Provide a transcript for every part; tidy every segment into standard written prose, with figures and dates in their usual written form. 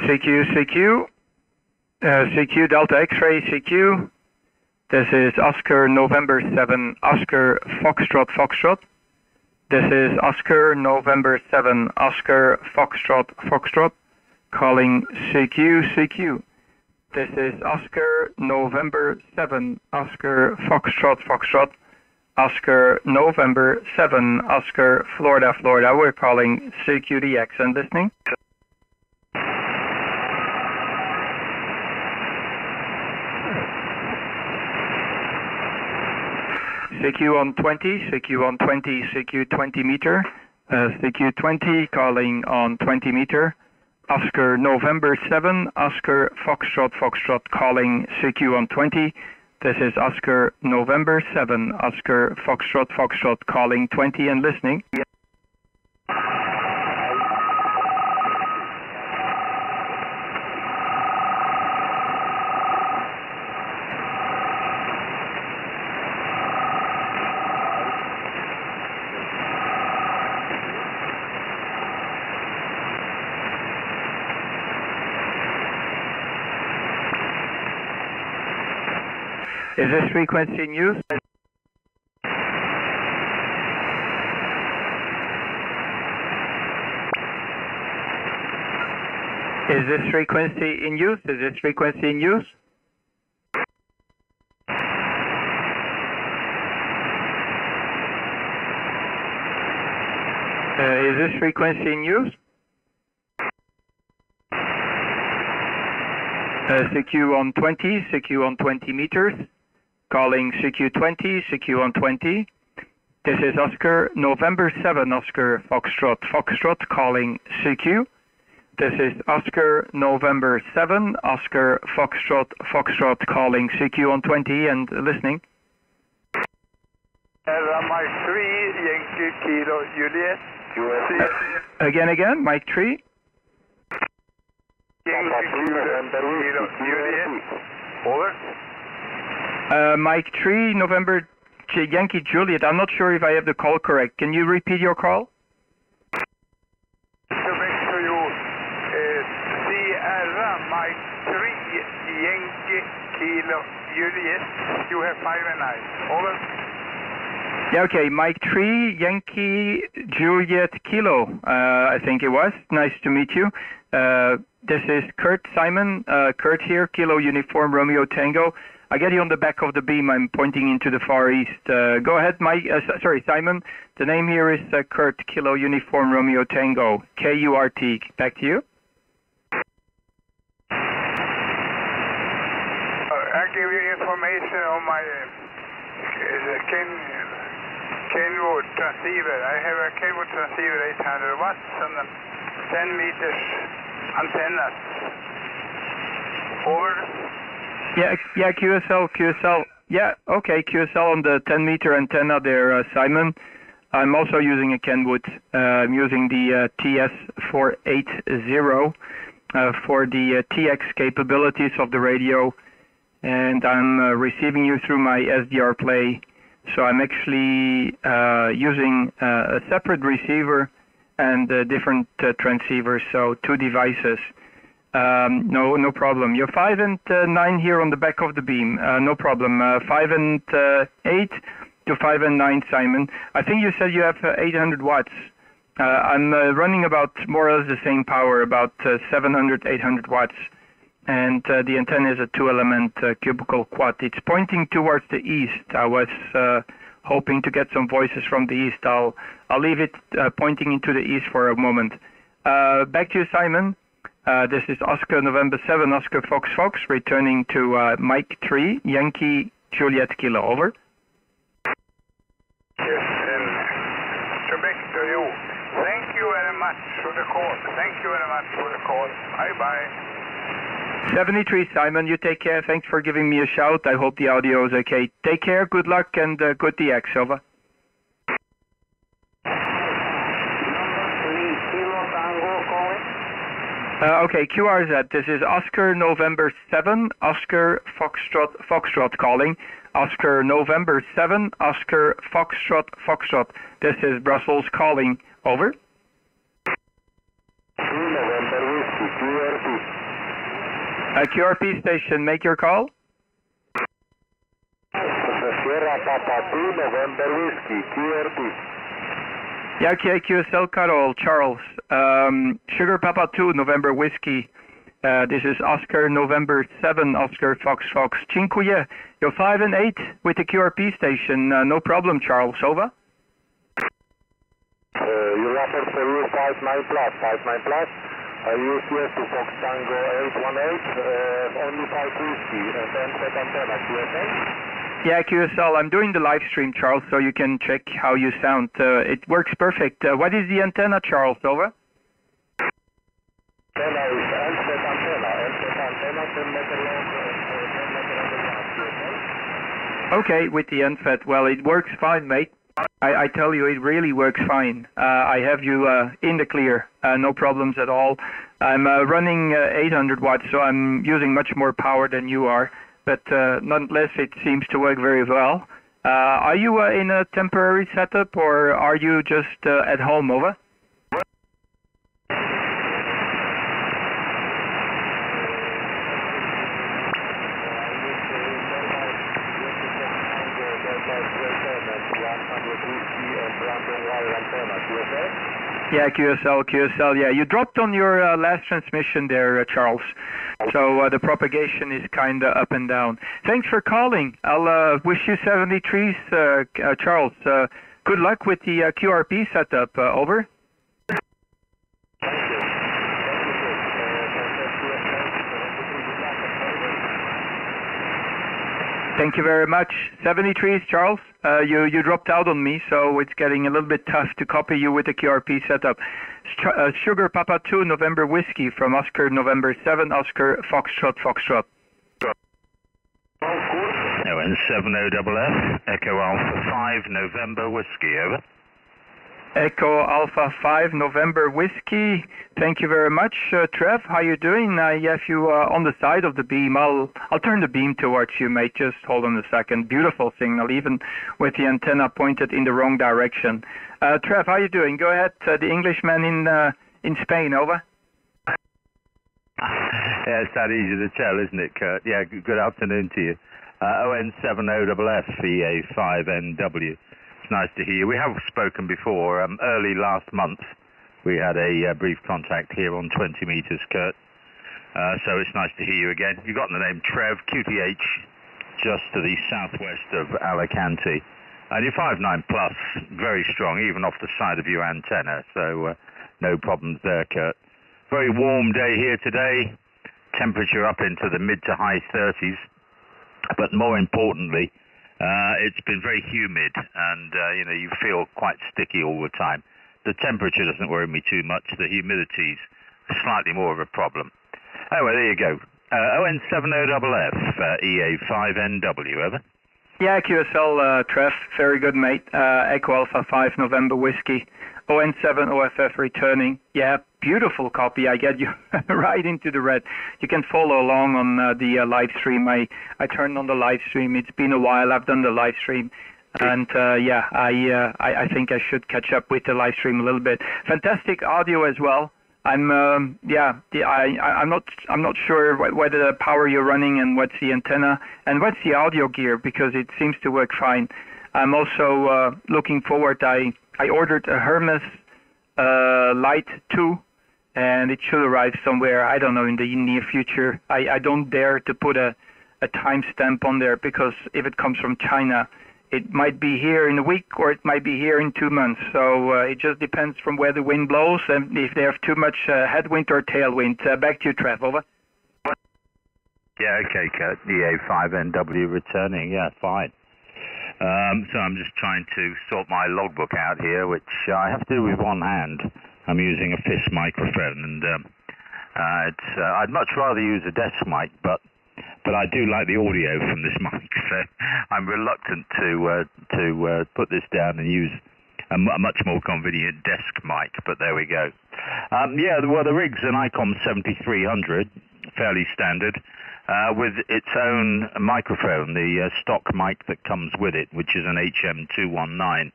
CQ Delta X-ray CQ. This is Oscar November 7 Oscar Foxtrot Foxtrot. This is Oscar November 7 Oscar Foxtrot Foxtrot calling CQ. This is Oscar November 7 Oscar Foxtrot Foxtrot. Oscar November 7 Oscar Florida Florida. We're calling CQDX and listening. CQ on 20, CQ on 20, CQ 20 meter, CQ 20 calling on 20 meter, Oscar November 7, Oscar Foxtrot Foxtrot calling CQ on 20. This is Oscar November 7, Oscar Foxtrot Foxtrot calling 20 and listening. Is this frequency in use? Is this frequency in use? Is this frequency in use? Is this frequency in use? CQ on 20, CQ on 20 meters. Calling CQ 20, CQ on 20. This is Oscar November 7 Oscar Foxtrot Foxtrot calling CQ. This is Oscar November 7 Oscar Foxtrot Foxtrot calling CQ on 20 and listening. Mike 3 Yankee Kilo Juliet. Again, Mike 3. Yankee Kilo Juliet. Over. Mike 3, November Yankee Juliet. I'm not sure if I have the call correct. Can you repeat your call? To make sure you Sierra Mike 3 Yankee Kilo Juliet. You have 5 and 9. Over. Yeah, okay. Mike 3 Yankee Juliet Kilo. I think it was. Nice to meet you. This is Kurt Simon. Kurt here, Kilo Uniform Romeo Tango. I get you on the back of the beam. I'm pointing into the Far East. Go ahead, Mike. Sorry, Simon. The name here is Kurt, Kilo Uniform Romeo Tango, KURT. Back to you. I give you information on my Kenwood transceiver. I have a Kenwood transceiver 800 watts and 10 meters antennas. Over. Yeah, QSL. Yeah, okay, QSL on the 10-meter antenna there, Simon. I'm also using a Kenwood. I'm using the TS480 for the TX capabilities of the radio, and I'm receiving you through my SDR Play. So I'm actually using a separate receiver and different transceivers, so 2 devices. No problem. You're 5 and 9 here on the back of the beam. No problem. 5 and 8 to 5 and 9, Simon. I think you said you have 800 watts. I'm running about more or less the same power, about 700, 800 watts. And the antenna is a 2-element cubical quad. It's pointing towards the east. I was hoping to get some voices from the east. I'll leave it pointing into the east for a moment. Back to you, Simon. This is Oscar November 7 Oscar Fox Fox returning to Mike 3 Yankee Juliet Kilo. Over. Yes, and to back to you. Thank you very much for the call. Thank you very much for the call. Bye-bye. 73, Simon. You take care. Thanks for giving me a shout. I hope the audio is okay. Take care. Good luck and good DX. Over. Okay, QRZ. This is Oscar November 7 Oscar Foxtrot calling. Oscar November 7 Oscar Foxtrot. This is Brussels calling. Over. November Whiskey, QRT. QRP station, make your call. Sierra Papa 2, November Whiskey, QRP. Yeah, okay, QSL Carol, Charles. Sugar Papa 2, November Whiskey. This is Oscar November 7, Oscar Fox Fox. Cinque, you're 5 and 8 with the QRP station. No problem, Charles. Over. You rapport for you 59 plus, 59 plus. Use yes to Fox Tango 818, only 5 whiskey, and set antenna, QSL? Yeah, QSL, I'm doing the live stream, Charles, so you can check how you sound. It works perfect. What is the antenna, Charles? Over. Antenna is L-set antenna, 10 meter long, 10 meter underground, QSL? Okay, with the NFET. Well, it works fine, mate. I tell you, it really works fine. I have you in the clear, no problems at all. I'm running 800 watts, so I'm using much more power than you are. But nonetheless, it seems to work very well. Are you in a temporary setup, or are you just at home? Over. Yeah, QSL, yeah. You dropped on your last transmission there, Charles. So the propagation is kind of up and down. Thanks for calling. I'll wish you 73s, Charles. Good luck with the QRP setup. Over. Thank you very much. 73s, Charles. You dropped out on me, so it's getting a little bit tough to copy you with the QRP setup. Sugar Papa 2, November Whiskey from Oscar November 7, Oscar Foxtrot, Foxtrot. ON70FF, Echo Alpha 5, November Whiskey, over. Echo Alpha 5, November Whiskey. Thank you very much, Trev. How you doing? I have you on the side of the beam. I'll turn the beam towards you, mate. Just hold on a second. Beautiful signal, even with the antenna pointed in the wrong direction. Trev, how you doing? Go ahead. The Englishman in Spain, over. Yeah, it's that easy to tell, isn't it, Kurt? Yeah, good afternoon to you. ON70FF, EA5NW. It's nice to hear you. We have spoken before. Early last month, we had a brief contact here on 20 meters, Kurt. So it's nice to hear you again. You've got the name Trev, QTH, just to the southwest of Alicante. And you're 5.9 plus, very strong, even off the side of your antenna. So no problems there, Kurt. Very warm day here today. Temperature up into the mid to high 30s. But more importantly, it's been very humid, and you feel quite sticky all the time. The temperature doesn't worry me too much. The humidity's slightly more of a problem. Anyway, there you go. ON70FF, EA5NW, over. Yeah, QSL, Trev. Very good, mate. Echo Alpha 5, November Whiskey. ON7OFF returning. Yeah, beautiful copy. I get you right into the red. You can follow along on the live stream. I turned on the live stream. It's been a while I've done the live stream. And yeah, I think I should catch up with the live stream a little bit. Fantastic audio as well. I'm not sure whether the power you're running and what's the antenna and what's the audio gear, because it seems to work fine. I'm also looking forward. I ordered a Hermes Light 2, and it should arrive somewhere, I don't know, in the near future. I don't dare to put a timestamp on there, because if it comes from China, it might be here in a week or it might be here in 2 months. So it just depends from where the wind blows and if they have too much headwind or tailwind. Back to you, Trev. Over. Yeah, okay, Kurt. EA5NW returning. Yeah, fine. So I'm just trying to sort my logbook out here, which I have to do with one hand. I'm using a FIS microphone, and I'd much rather use a desk mic, but I do like the audio from this mic, so I'm reluctant to put this down and use a much more convenient desk mic, but there we go. Yeah, well, the rig's an ICOM 7300, fairly standard, with its own microphone, the stock mic that comes with it, which is an HM219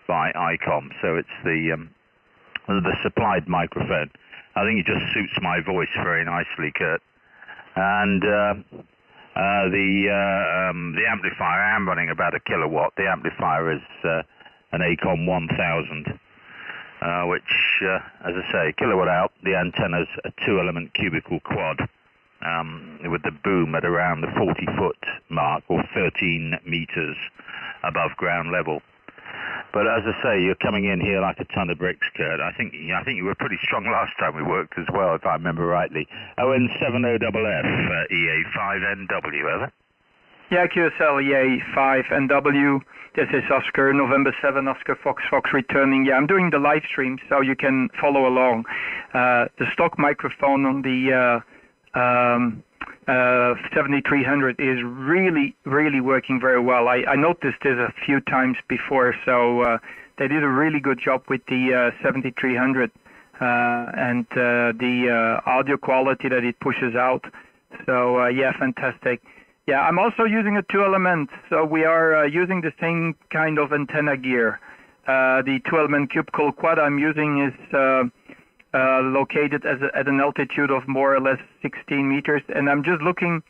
by ICOM, so it's the supplied microphone. I think it just suits my voice very nicely, Kurt. and the amplifier, I am running about 1 kilowatt. The amplifier is an ACOM 1000, which, as I say, kilowatt out. The antenna's a 2-element cubical quad with the boom at around the 40-foot mark, or 13 meters above ground level. But as I say, you're coming in here like a ton of bricks, Kurt. I think you were pretty strong last time we worked as well, if I remember rightly. ON70FF, EA5NW, over. Yeah, QSL EA5NW. This is Oscar, November 7, Oscar Fox returning. Yeah, I'm doing the live stream, so you can follow along. The stock microphone on the 7300 is really working very well. I noticed this a few times before, so they did a really good job with the 7300 and the audio quality that it pushes out. So yeah, fantastic. Yeah, I'm also using a 2-element, so we are using the same kind of antenna gear. The 2-element cubical quad I'm using is located at an altitude of more or less 16 meters, and I'm just looking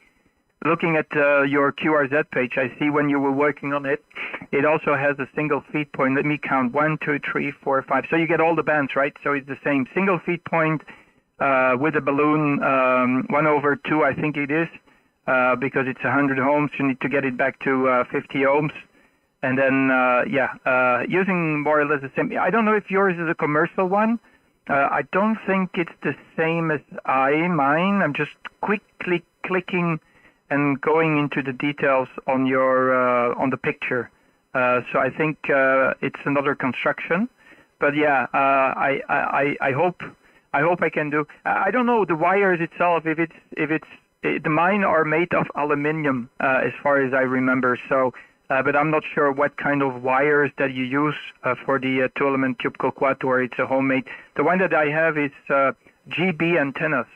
at your QRZ page. I see when you were working on it, it also has a single feed point. Let me count: 1, 2, 3, 4, 5. So you get all the bands, right? So it's the same single feed point with a balloon 1/2, I think it is, because it's 100 ohms. You need to get it back to 50 ohms. And then, using more or less the same. I don't know if yours is a commercial one. I don't think it's the same as mine. I'm just quickly clicking and going into the details on your on the picture. So I think it's another construction. But yeah, I hope I can do. I don't know the wires itself. The mine are made of aluminium, as far as I remember. So. But I'm not sure what kind of wires that you use for the 2-element cubical quad, or it's a homemade. The one that I have is GB Antennas.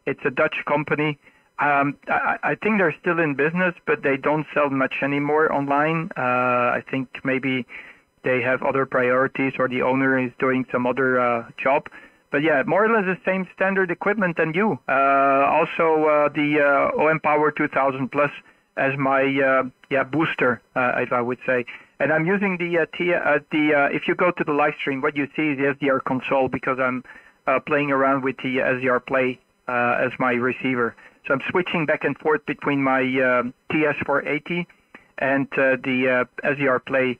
It's a Dutch company. I think they're still in business, but they don't sell much anymore online. I think maybe they have other priorities, or the owner is doing some other job. But yeah, more or less the same standard equipment than you. Also the OM Power 2000 Plus as my booster, if I would say. And I'm using the if you go to the live stream, what you see is the SDR console, because I'm playing around with the SDR Play as my receiver. So I'm switching back and forth between my TS480 and the SDR Play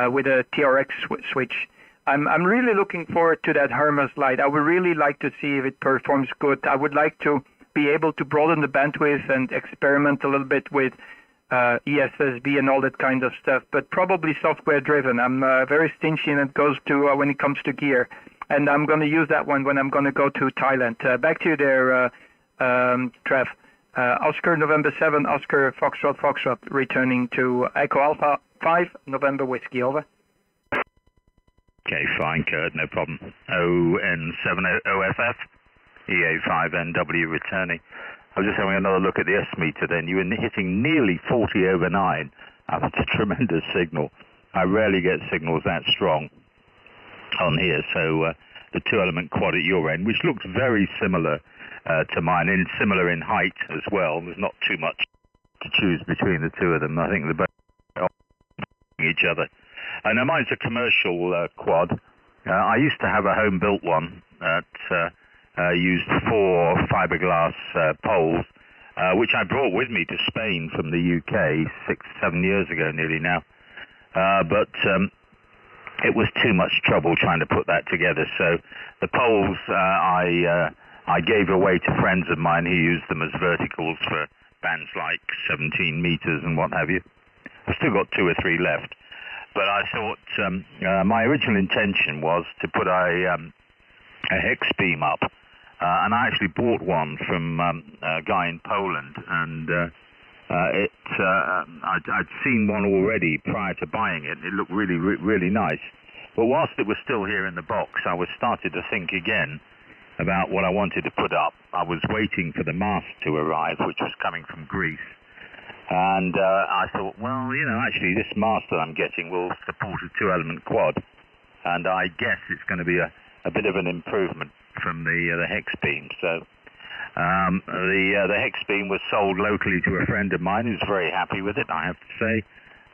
with a TRX switch. I'm really looking forward to that Hermes Lite. I would really like to see if it performs good. I would like to be able to broaden the bandwidth and experiment a little bit with ESSB and all that kind of stuff, but probably software driven. I'm very stingy when it goes to when it comes to gear, and I'm going to use that one when I'm going to go to Thailand. Back to you there, Trev. Oscar November 7, Oscar Foxtrot, returning to Echo Alpha 5, November Whiskey, over. Okay, fine, Kurt, no problem. ON70FF, EA5NW returning. I was just having another look at the S-meter then. You were hitting nearly 40/9. That's a tremendous signal. I rarely get signals that strong on here. So the 2-element quad at your end, which looks very similar to mine, and similar in height as well. There's not too much to choose between the two of them. I think they're both each other. And now mine's a commercial quad. I used to have a home-built one that used 4 fiberglass poles, which I brought with me to Spain from the UK 6-7 years ago nearly now. But it was too much trouble trying to put that together. So the poles I gave away to friends of mine who used them as verticals for bands like 17 meters and what have you. I've still got 2 or 3 left. But I thought my original intention was to put a hex beam up. And I actually bought one from a guy in Poland, and I'd seen one already prior to buying it. It looked really, really nice. But whilst it was still here in the box, I was started to think again about what I wanted to put up. I was waiting for the mast to arrive, which was coming from Greece. And I thought, well, you know, actually this mast that I'm getting will support a 2-element quad. And I guess it's going to be a bit of an improvement from the hex beam. So The hex beam was sold locally to a friend of mine who's very happy with it, I have to say,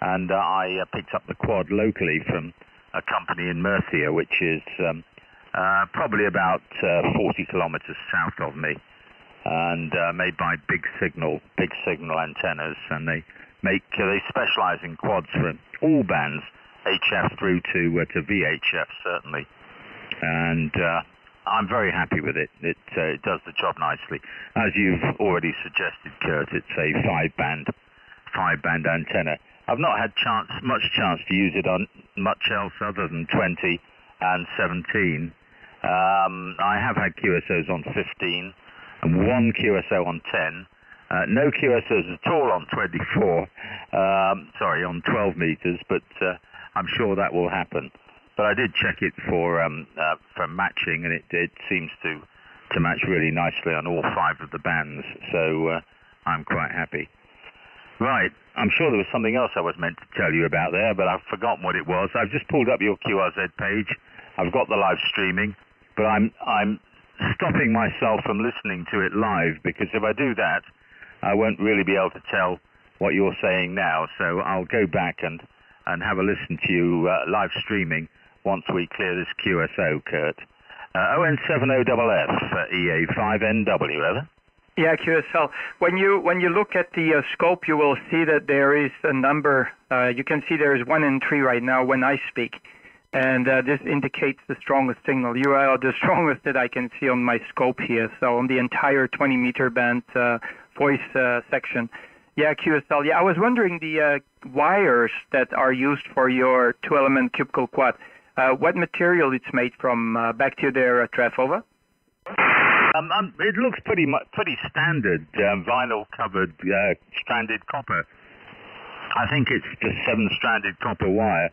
and I picked up the quad locally from a company in Murcia, which is probably about 40 kilometers south of me, and made by Big Signal antennas, and they specialize in quads for all bands, HF through to VHF certainly, and I'm very happy with it. It does the job nicely. As you've already suggested, Kurt, it's a five-band antenna. I've not had much chance to use it on much else other than 20 and 17. I have had QSOs on 15 and one QSO on 10. No QSOs at all on 24. On 12 meters, but I'm sure that will happen. But I did check it for matching, and it seems to match really nicely on all 5 of the bands. So I'm quite happy. Right, I'm sure there was something else I was meant to tell you about there, but I've forgotten what it was. I've just pulled up your QRZ page. I've got the live streaming, but I'm stopping myself from listening to it live, because if I do that, I won't really be able to tell what you're saying now. So I'll go back and have a listen to you live streaming once we clear this QSO, Kurt. ON70FF EA5NW, over. Yeah, QSL. When you look at the scope, you will see that there is a number. You can see there is 1 and 3 right now when I speak, and this indicates the strongest signal. You are the strongest that I can see on my scope here. So on the entire 20-meter band voice section. Yeah, QSL. Yeah, I was wondering the wires that are used for your 2-element cubical quad. What material it's made from? Back to you there, Trev, over. It looks pretty standard, vinyl-covered stranded copper. I think it's just 7-stranded copper wire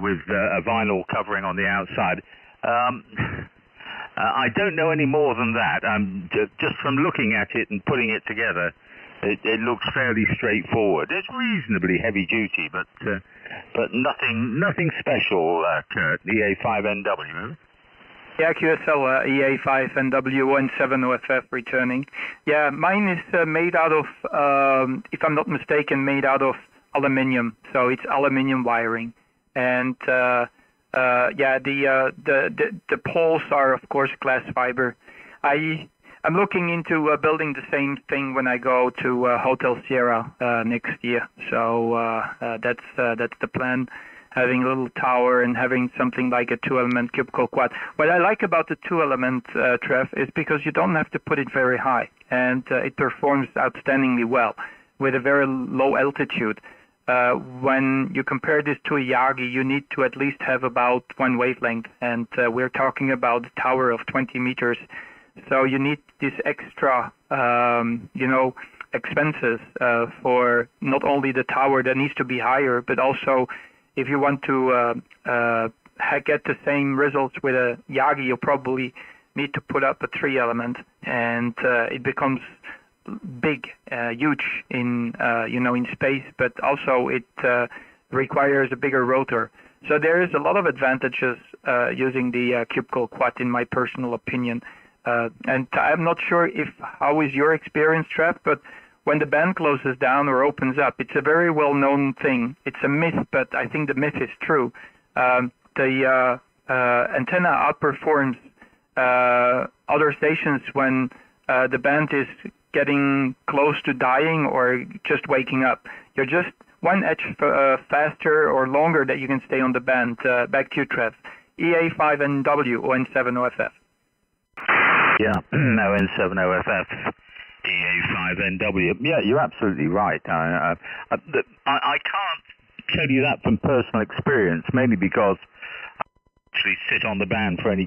with a vinyl covering on the outside. I don't know any more than that. Just from looking at it and putting it together, it looks fairly straightforward. It's reasonably heavy-duty, but nothing special, Kurt. EA5NW. Yeah, QSL EA5NW and 70FF returning. Yeah, mine is made out of, if I'm not mistaken, made out of aluminium. So it's aluminium wiring, and the poles are of course glass fiber. I'm looking into building the same thing when I go to Hotel Sierra next year. So that's the plan. Having a little tower and having something like a 2-element cubical quad. What I like about the 2-element, Trev, is because you don't have to put it very high, and it performs outstandingly well with a very low altitude. When you compare this to a Yagi, you need to at least have about 1 wavelength, and we're talking about a tower of 20 meters. So you need this extra, expenses for not only the tower that needs to be higher, but also if you want to get the same results with a Yagi, you'll probably need to put up a 3-element, and it becomes big, huge in in space, but also it requires a bigger rotor. So there is a lot of advantages using the cubical quad, in my personal opinion. And I'm not sure how is your experience, Trev, but when the band closes down or opens up, it's a very well-known thing. It's a myth, but I think the myth is true. The antenna outperforms other stations when the band is getting close to dying or just waking up. You're just 1 edge faster or longer that you can stay on the band. Back to you, Trev. EA5NW, ON70FF. Yeah, ON70FF. EA5NW. Yeah, you're absolutely right. I can't tell you that from personal experience, mainly because I actually sit on the band for any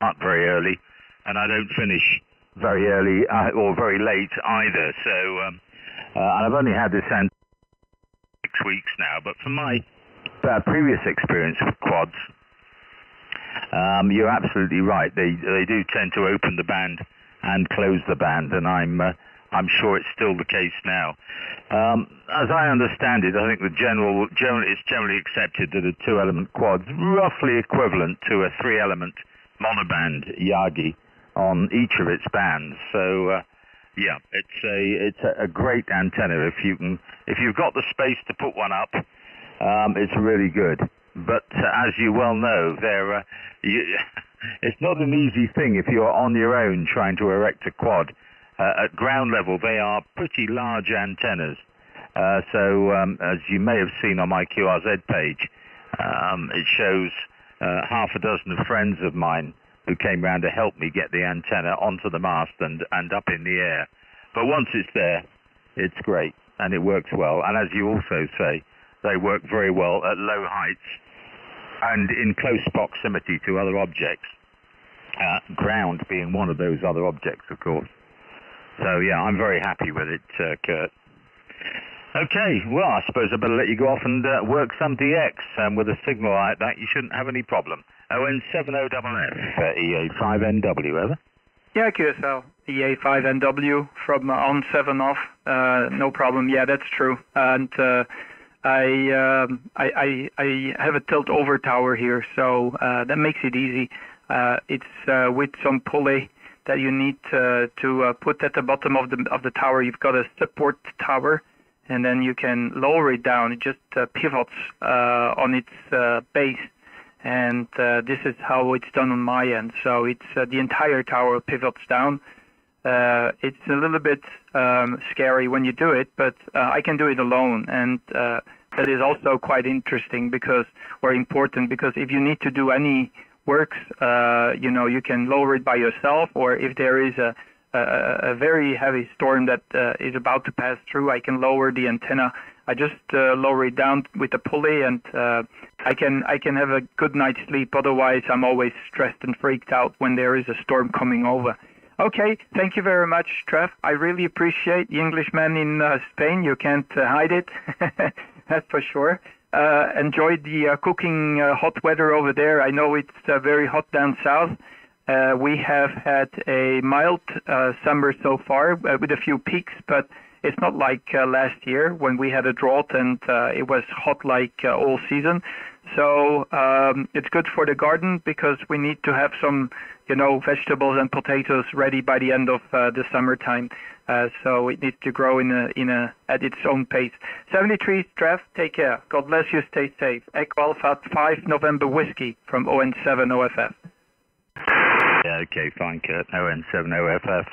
not very early, and I don't finish very early or very late either. So I've only had this 6 weeks now, but from my previous experience with quads, you're absolutely right. They do tend to open the band and close the band, and I'm sure it's still the case now. As I understand it, I think it's generally accepted that a 2-element quad's roughly equivalent to a 3-element monoband Yagi, on each of its bands. So yeah, it's a great antenna. If you've got the space to put one up, it's really good. But as you well know, it's not an easy thing if you're on your own trying to erect a quad. At ground level, they are pretty large antennas. So as you may have seen on my QRZ page, it shows half a dozen of friends of mine who came round to help me get the antenna onto the mast and up in the air. But once it's there, it's great, and it works well. And as you also say, they work very well at low heights and in close proximity to other objects, ground being one of those other objects, of course. So yeah, I'm very happy with it, Kurt. Okay, well, I suppose I better let you go off and work some DX, and with a signal like that, you shouldn't have any problem. ON70FF, EA5NW, over? Yeah, QSL, EA5NW from on 7 off, no problem. Yeah, that's true. And I have a tilt over tower here, so that makes it easy. It's with some pulley that you need to put at the bottom of the tower. You've got a support tower, and then you can lower it down. It just pivots on its base, and this is how it's done on my end. So it's the entire tower pivots down. It's a little bit scary when you do it, but I can do it alone, and that is also quite interesting or important, because if you need to do any works, you can lower it by yourself, or if there is a very heavy storm that is about to pass through, I can lower the antenna. I just lower it down with a pulley, and I can have a good night's sleep. Otherwise, I'm always stressed and freaked out when there is a storm coming over. Okay, thank you very much, Trev. I really appreciate the Englishman in Spain. You can't hide it, that's for sure. Enjoyed the cooking hot weather over there. I know it's very hot down south. We have had a mild summer so far with a few peaks, but it's not like last year when we had a drought and it was hot like all season. So it's good for the garden, because we need to have some, vegetables and potatoes ready by the end of the summertime. So it needs to grow at its own pace. 73, Trev, take care. God bless you. Stay safe. Echo Alpha 5 November Whiskey from ON70FF. Yeah, okay, fine, Kurt. ON70FF.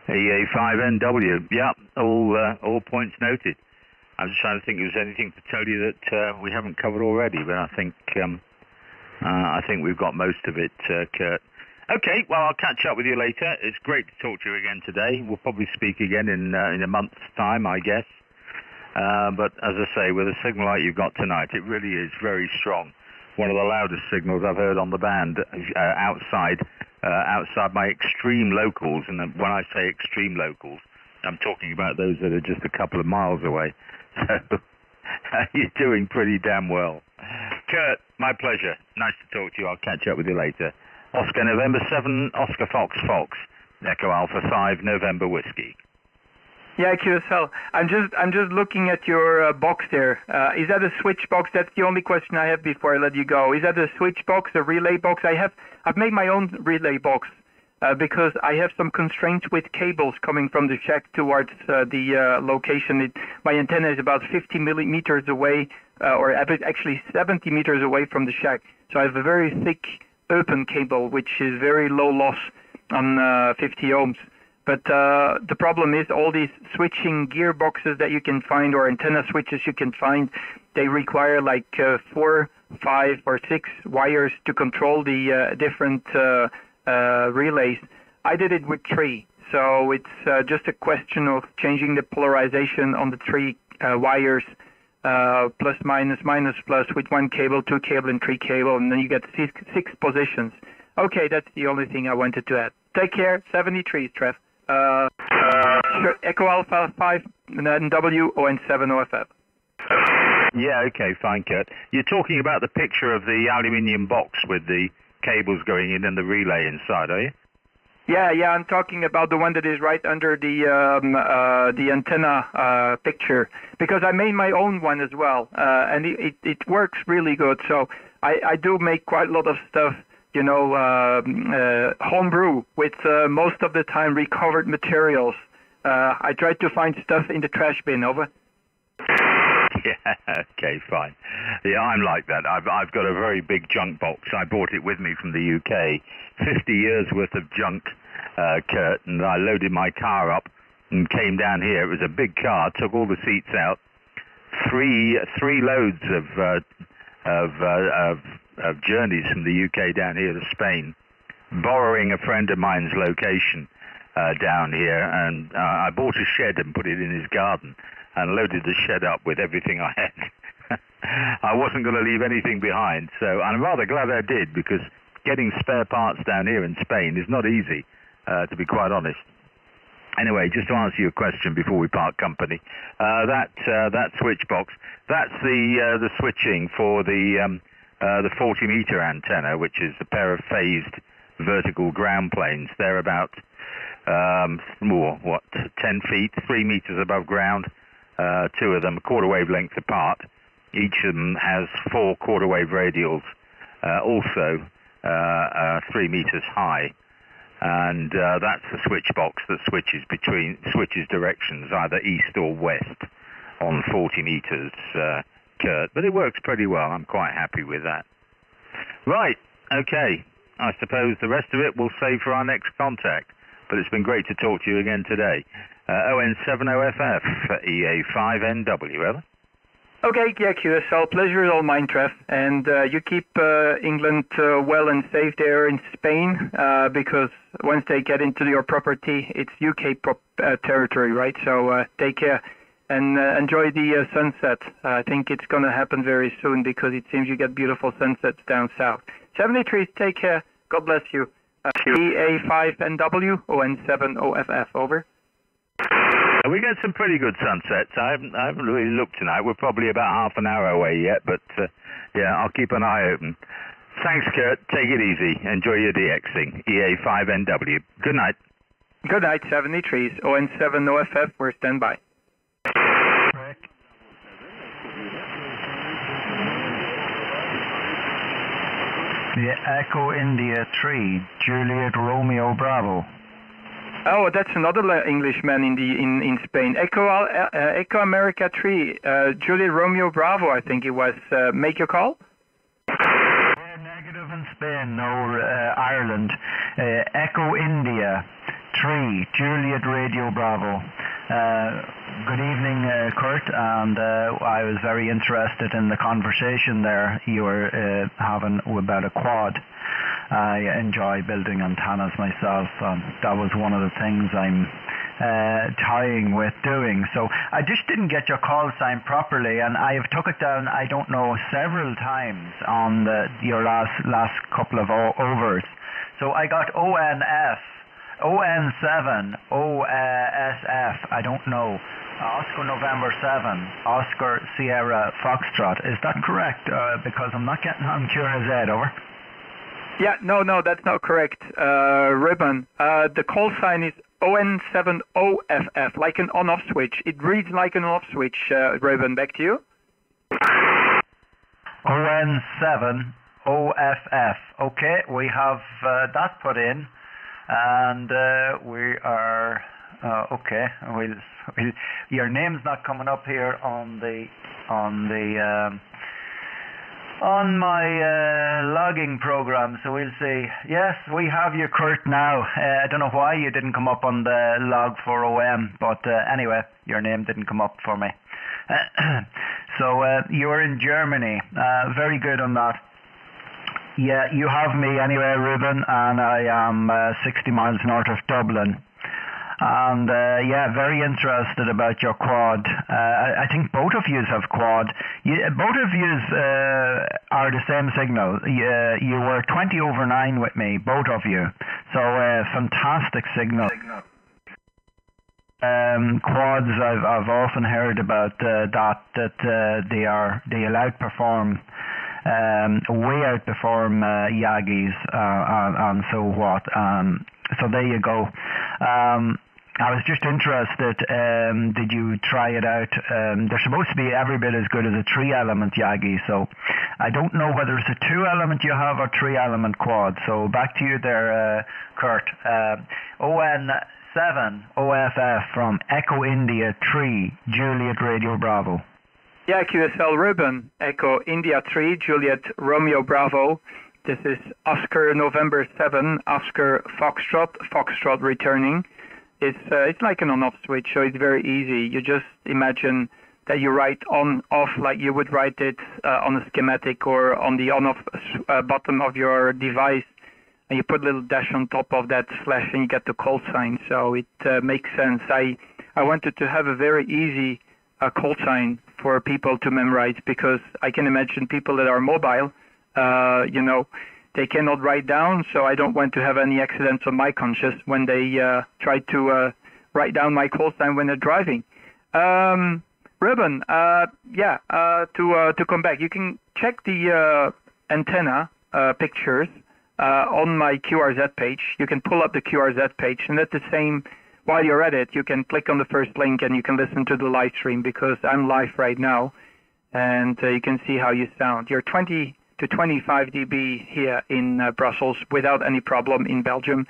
EA5NW. Yeah, all points noted. I'm just trying to think if there's anything to tell you that we haven't covered already, but I think we've got most of it, Kurt. Okay, well, I'll catch up with you later. It's great to talk to you again today. We'll probably speak again in a month's time, I guess. But as I say, with a signal like you've got tonight, it really is very strong. One of the loudest signals I've heard on the band outside my extreme locals. And when I say extreme locals, I'm talking about those that are just a couple of miles away. So you're doing pretty damn well. Kurt, my pleasure. Nice to talk to you. I'll catch up with you later. Oscar November 7, Oscar Fox, Echo Alpha 5, November Whiskey. Yeah, QSL. I'm just looking at your box there. Is that a switch box? That's the only question I have before I let you go. Is that a switch box, a relay box? I've made my own relay box because I have some constraints with cables coming from the shack towards the location. My antenna is about 50 millimeters away, or actually 70 meters away from the shack. So I have a very thick open cable, which is very low loss on 50 ohms. But the problem is all these switching gearboxes that you can find, or antenna switches you can find, they require like 4, 5, or 6 wires to control the different relays. I did it with 3, so it's just a question of changing the polarization on the 3 wires, plus, minus, minus, plus, with 1 cable, 2 cable, and 3 cable, and then you get 6 positions. Okay, that's the only thing I wanted to add. Take care. 73, Trev. Echo Alpha 5 NW ON70FF. Yeah, okay, fine, Kurt. You're talking about the picture of the aluminium box with the cables going in and the relay inside, are you? Yeah, I'm talking about the one that is right under the antenna picture, because I made my own one as well, and it works really good. So I do make quite a lot of stuff, homebrew with most of the time recovered materials. I tried to find stuff in the trash bin. Over. Yeah, okay, fine. Yeah, I'm like that. I've got a very big junk box. I brought it with me from the UK. 50 years worth of junk, Kurt, and I loaded my car up and came down here. It was a big car, took all the seats out, three loads of journeys from the UK down here to Spain, borrowing a friend of mine's location down here, and I bought a shed and put it in his garden and loaded the shed up with everything I had. I wasn't going to leave anything behind, so I'm rather glad I did, because getting spare parts down here in Spain is not easy, to be quite honest. Anyway, just to answer your question before we part company, that switch box, that's the switching for the 40-meter antenna, which is a pair of phased vertical ground planes. They're about 10 feet, 3 meters above ground. Two of them, quarter wave length apart. Each of them has 4 quarter wave radials, also 3 meters high. And that's the switch box that switches directions, either east or west, on 40 meters, Kurt. But it works pretty well. I'm quite happy with that. Right, okay. I suppose the rest of it we'll save for our next contact. But it's been great to talk to you again today. ON70FF, EA5NW, Evan. Okay, yeah, QSL. Pleasure is all mine, Trev. And you keep England well and safe there in Spain, because once they get into your property, it's UK territory, right? So take care and enjoy the sunset. I think it's going to happen very soon, because it seems you get beautiful sunsets down south. 73, take care. God bless you. EA5NW, ON70FF, over. We get some pretty good sunsets. I haven't really looked tonight. We're probably about half an hour away yet, but yeah, I'll keep an eye open. Thanks, Kurt. Take it easy. Enjoy your DXing. EA5NW. Good night. Good night, 73s. ON70FF, we're standby. The Echo India 3, Juliet Romeo Bravo. Oh, that's another Englishman in Spain. Echo America 3, Juliet Romeo Bravo, I think it was. Make your call? Negative in Spain, no, Ireland. Echo India 3, Juliet Radio Bravo. Good evening, Kurt, and I was very interested in the conversation there you were having about a quad. I enjoy building antennas myself, and that was one of the things I'm toying with doing. So I just didn't get your call sign properly, and I have took it down, I don't know, several times on your last couple of overs. So I got ONF, ON7, OSF, I don't know. Oscar November 7, Oscar Sierra Foxtrot. Is that correct? Because I'm not getting on QRZ, over. Yeah, no, that's not correct, Ribbon. The call sign is ON7OFF, like an on-off switch. It reads like an on-off switch, Ribbon. Back to you. ON7OFF. Okay, we have that put in, and we are okay. Your name's not coming up here on my logging program, so we'll see. Yes, we have you, Kurt, now. I don't know why you didn't come up on the log for OM, but anyway, your name didn't come up for me. So you're in Germany. Very good on that. Yeah, you have me anyway, Ruben, and I am 60 miles north of Dublin. And yeah, very interested about your quad. I think both of yous have quad. Both of yous are the same signal. You were 20 over 9 with me, both of you. So fantastic signal. Quads, I've often heard about that they'll outperform, way outperform Yagis and so what. So there you go. I was just interested, did you try it out? They're supposed to be every bit as good as a 3-element Yagi, so I don't know whether it's a 2-element you have or 3-element quad. So back to you there, Kurt. ON7 OFF from Echo India 3, Juliet Radio Bravo. Yeah, QSL Ruben, Echo India 3, Juliet Romeo Bravo. This is Oscar November 7, Oscar Foxtrot returning. It's like an on-off switch, so it's very easy. You just imagine that you write on-off like you would write it on a schematic or on the on-off bottom of your device, and you put a little dash on top of that slash and you get the call sign. So it makes sense. I wanted to have a very easy call sign for people to memorize, because I can imagine people that are mobile, they cannot write down, so I don't want to have any accidents on my conscience when they try to write down my call sign when they're driving. Ruben, to come back, you can check the antenna pictures on my QRZ page. You can pull up the QRZ page, and at the same, while you're at it, you can click on the first link and you can listen to the live stream, because I'm live right now, and you can see how you sound. You're 20 to 25 dB here in Brussels without any problem in Belgium.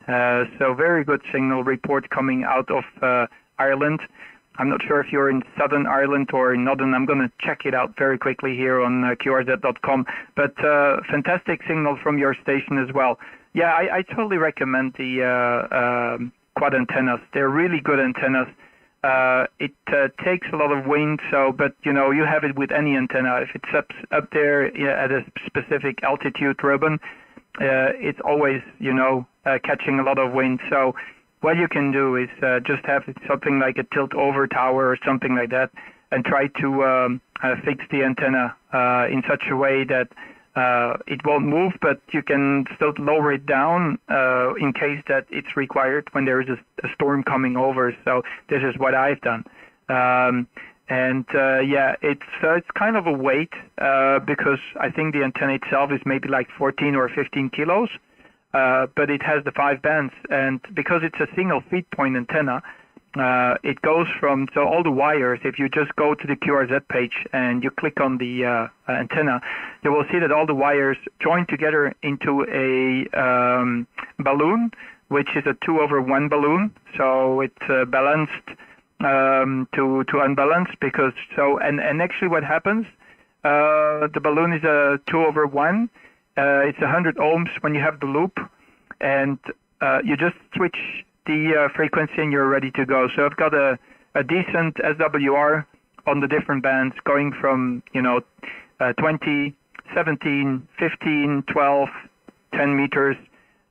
So very good signal report coming out of Ireland. I'm not sure if you're in Southern Ireland or in Northern. I'm going to check it out very quickly here on QRZ.com. But fantastic signal from your station as well. Yeah, I totally recommend the quad antennas. They're really good antennas. It takes a lot of wind, but you have it with any antenna. If it's up there at a specific altitude, Ruben, it's always catching a lot of wind. So what you can do is just have something like a tilt over tower or something like that, and try to fix the antenna in such a way that it won't move, but you can still lower it down in case that it's required when there is a storm coming over. So this is what I've done. It's kind of a weight because I think the antenna itself is maybe like 14 or 15 kilos, but it has the 5 bands, and because it's a single feed point antenna, it goes from, so all the wires, if you just go to the QRZ page and you click on the antenna, you will see that all the wires join together into a balloon, which is a 2/1 balloon. So it's balanced to unbalanced, because and actually what happens, the balloon is a 2/1. It's 100 ohms when you have the loop, and you just switch the frequency and you're ready to go. So I've got a decent SWR on the different bands, going from 20, 17, 15, 12, 10 meters.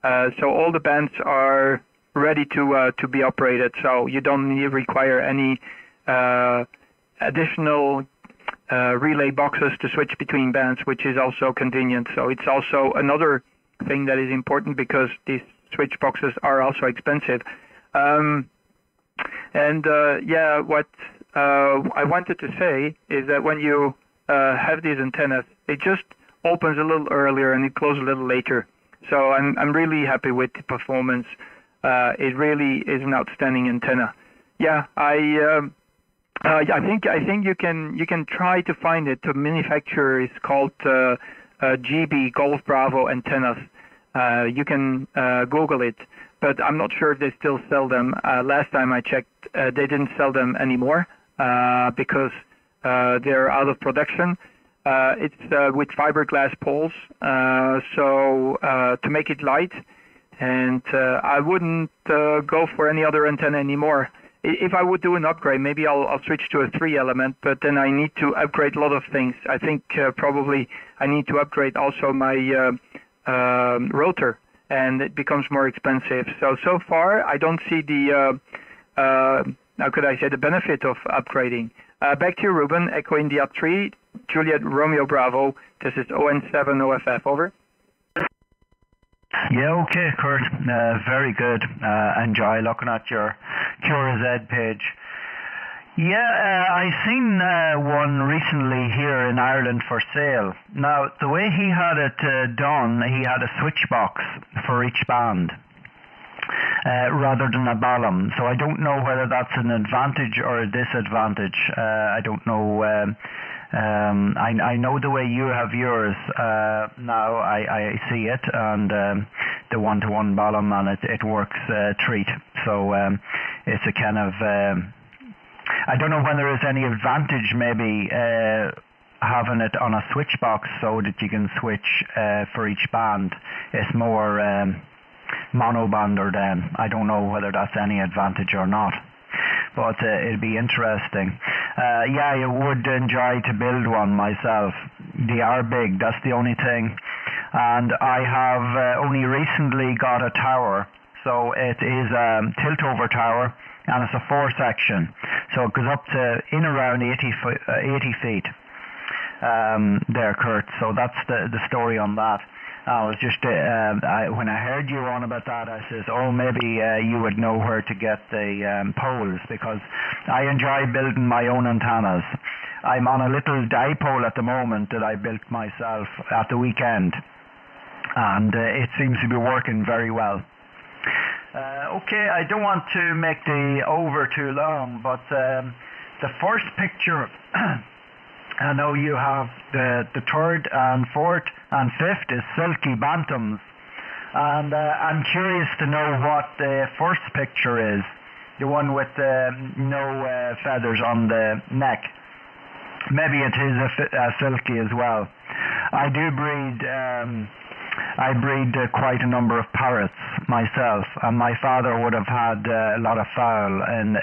So all the bands are ready to be operated. So you don't require any additional relay boxes to switch between bands, which is also convenient. So it's also another thing that is important, because these switch boxes are also expensive. What I wanted to say is that when you have these antennas, it just opens a little earlier and it closes a little later. So I'm really happy with the performance. It really is an outstanding antenna. Yeah, I think you can try to find it. The manufacturer is called GB Golf Bravo Antennas. You can Google it, but I'm not sure if they still sell them. Last time I checked, they didn't sell them anymore because they're out of production. It's with fiberglass poles, so to make it light, and I wouldn't go for any other antenna anymore. If I would do an upgrade, maybe I'll switch to a 3-element, but then I need to upgrade a lot of things. I think probably I need to upgrade also my rotor, and it becomes more expensive. So far, I don't see the, how could I say, the benefit of upgrading. Back to you, Ruben. Echo India 3, Juliet Romeo Bravo. This is ON7 OFF. Over. Yeah, okay, Kurt. Very good. Enjoy looking at your QRZ page. Yeah, I seen one recently here in Ireland for sale. Now, the way he had it done, he had a switch box for each band. rather than a Balaam. So I don't know whether that's an advantage or a disadvantage. I don't know. I know the way you have yours now. I see it, and the one-to-one Balaam, and it works treat. So it's a kind of I don't know when there is any advantage maybe having it on a switch box so that you can switch for each band. It's more monobander then. I don't know whether that's any advantage or not, but it'd be interesting. Yeah, I would enjoy to build one myself. They are big, that's the only thing. And I have only recently got a tower, so it is a tilt-over tower, and it's a 4-section, so it goes up to in around 80 feet there, Kurt. So that's the story on that. I was just when I heard you on about that, I says, oh, maybe you would know where to get the poles, because I enjoy building my own antennas. I'm on a little dipole at the moment that I built myself at the weekend, and it seems to be working very well. Okay, I don't want to make the over too long, but the first picture, I know you have the third and fourth and fifth is silky bantams, and I'm curious to know what the first picture is, the one with no feathers on the neck. Maybe it is a silky as well. I do breed quite a number of parrots myself, and my father would have had a lot of fowl in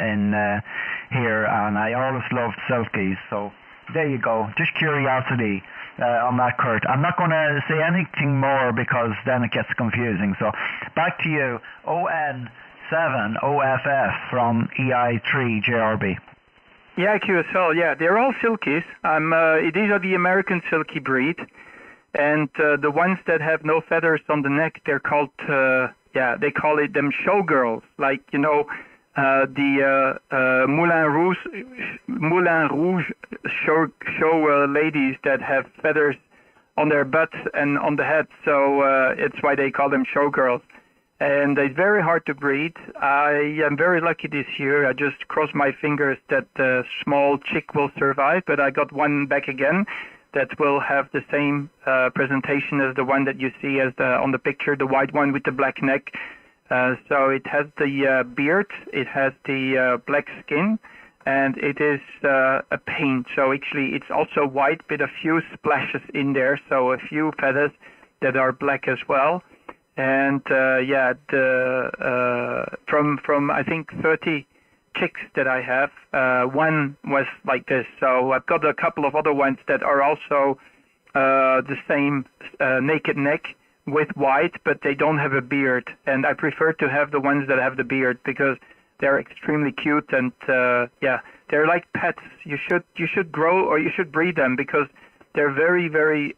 here, and I always loved silkies. So there you go, just curiosity on that, Kurt. I'm not going to say anything more because then it gets confusing. So back to you, ON7OFF from EI3JRB. Yeah, QSL, yeah, they're all silkies. These are the American silky breed, and the ones that have no feathers on the neck, they're called, they call it them showgirls, like, you know, the Moulin Rouge show ladies that have feathers on their butts and on the head, so it's why they call them showgirls. And it's very hard to breed. I am very lucky this year. I just crossed my fingers that the small chick will survive, but I got one back again that will have the same presentation as the one that you see as on the picture, the white one with the black neck. So it has the beard, it has the black skin, and it is a paint. So actually it's also white, but a few splashes in there, so a few feathers that are black as well. And from I think 30 chicks that I have, one was like this. So I've got a couple of other ones that are also the same naked neck with white, but they don't have a beard. And I prefer to have the ones that have the beard because they're extremely cute, and they're like pets. You should grow, or you should breed them, because they're very, very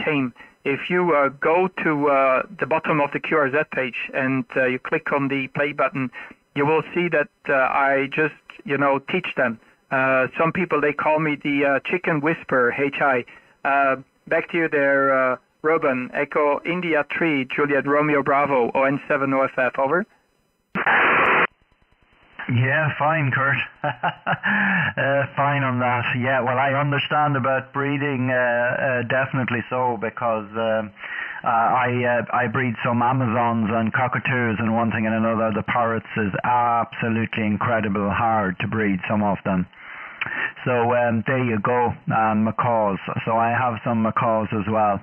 tame. If you go to the bottom of the QRZ page and you click on the play button, you will see that I just, teach them. Some people, they call me the chicken whisperer, HI. Back to you there, Ruben. Echo India 3, Juliet Romeo Bravo, ON7OFF, over. Yeah, fine, Kurt. Fine on that. Yeah, well, I understand about breeding, definitely so, because I breed some Amazons and cockatoos and one thing and another. The parrots is absolutely incredible hard to breed, some of them. So there you go, and macaws. So I have some macaws as well.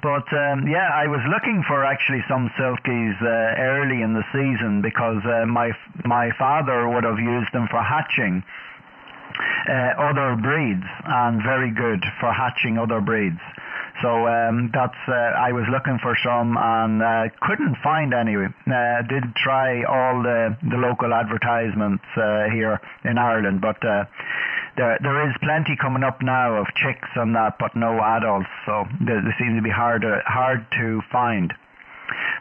But I was looking for actually some silkies early in the season, because my father would have used them for hatching other breeds, and very good for hatching other breeds. So I was looking for some and couldn't find any. Did try all the local advertisements here in Ireland, but there is plenty coming up now of chicks and that, but no adults. So they seem to be hard to find.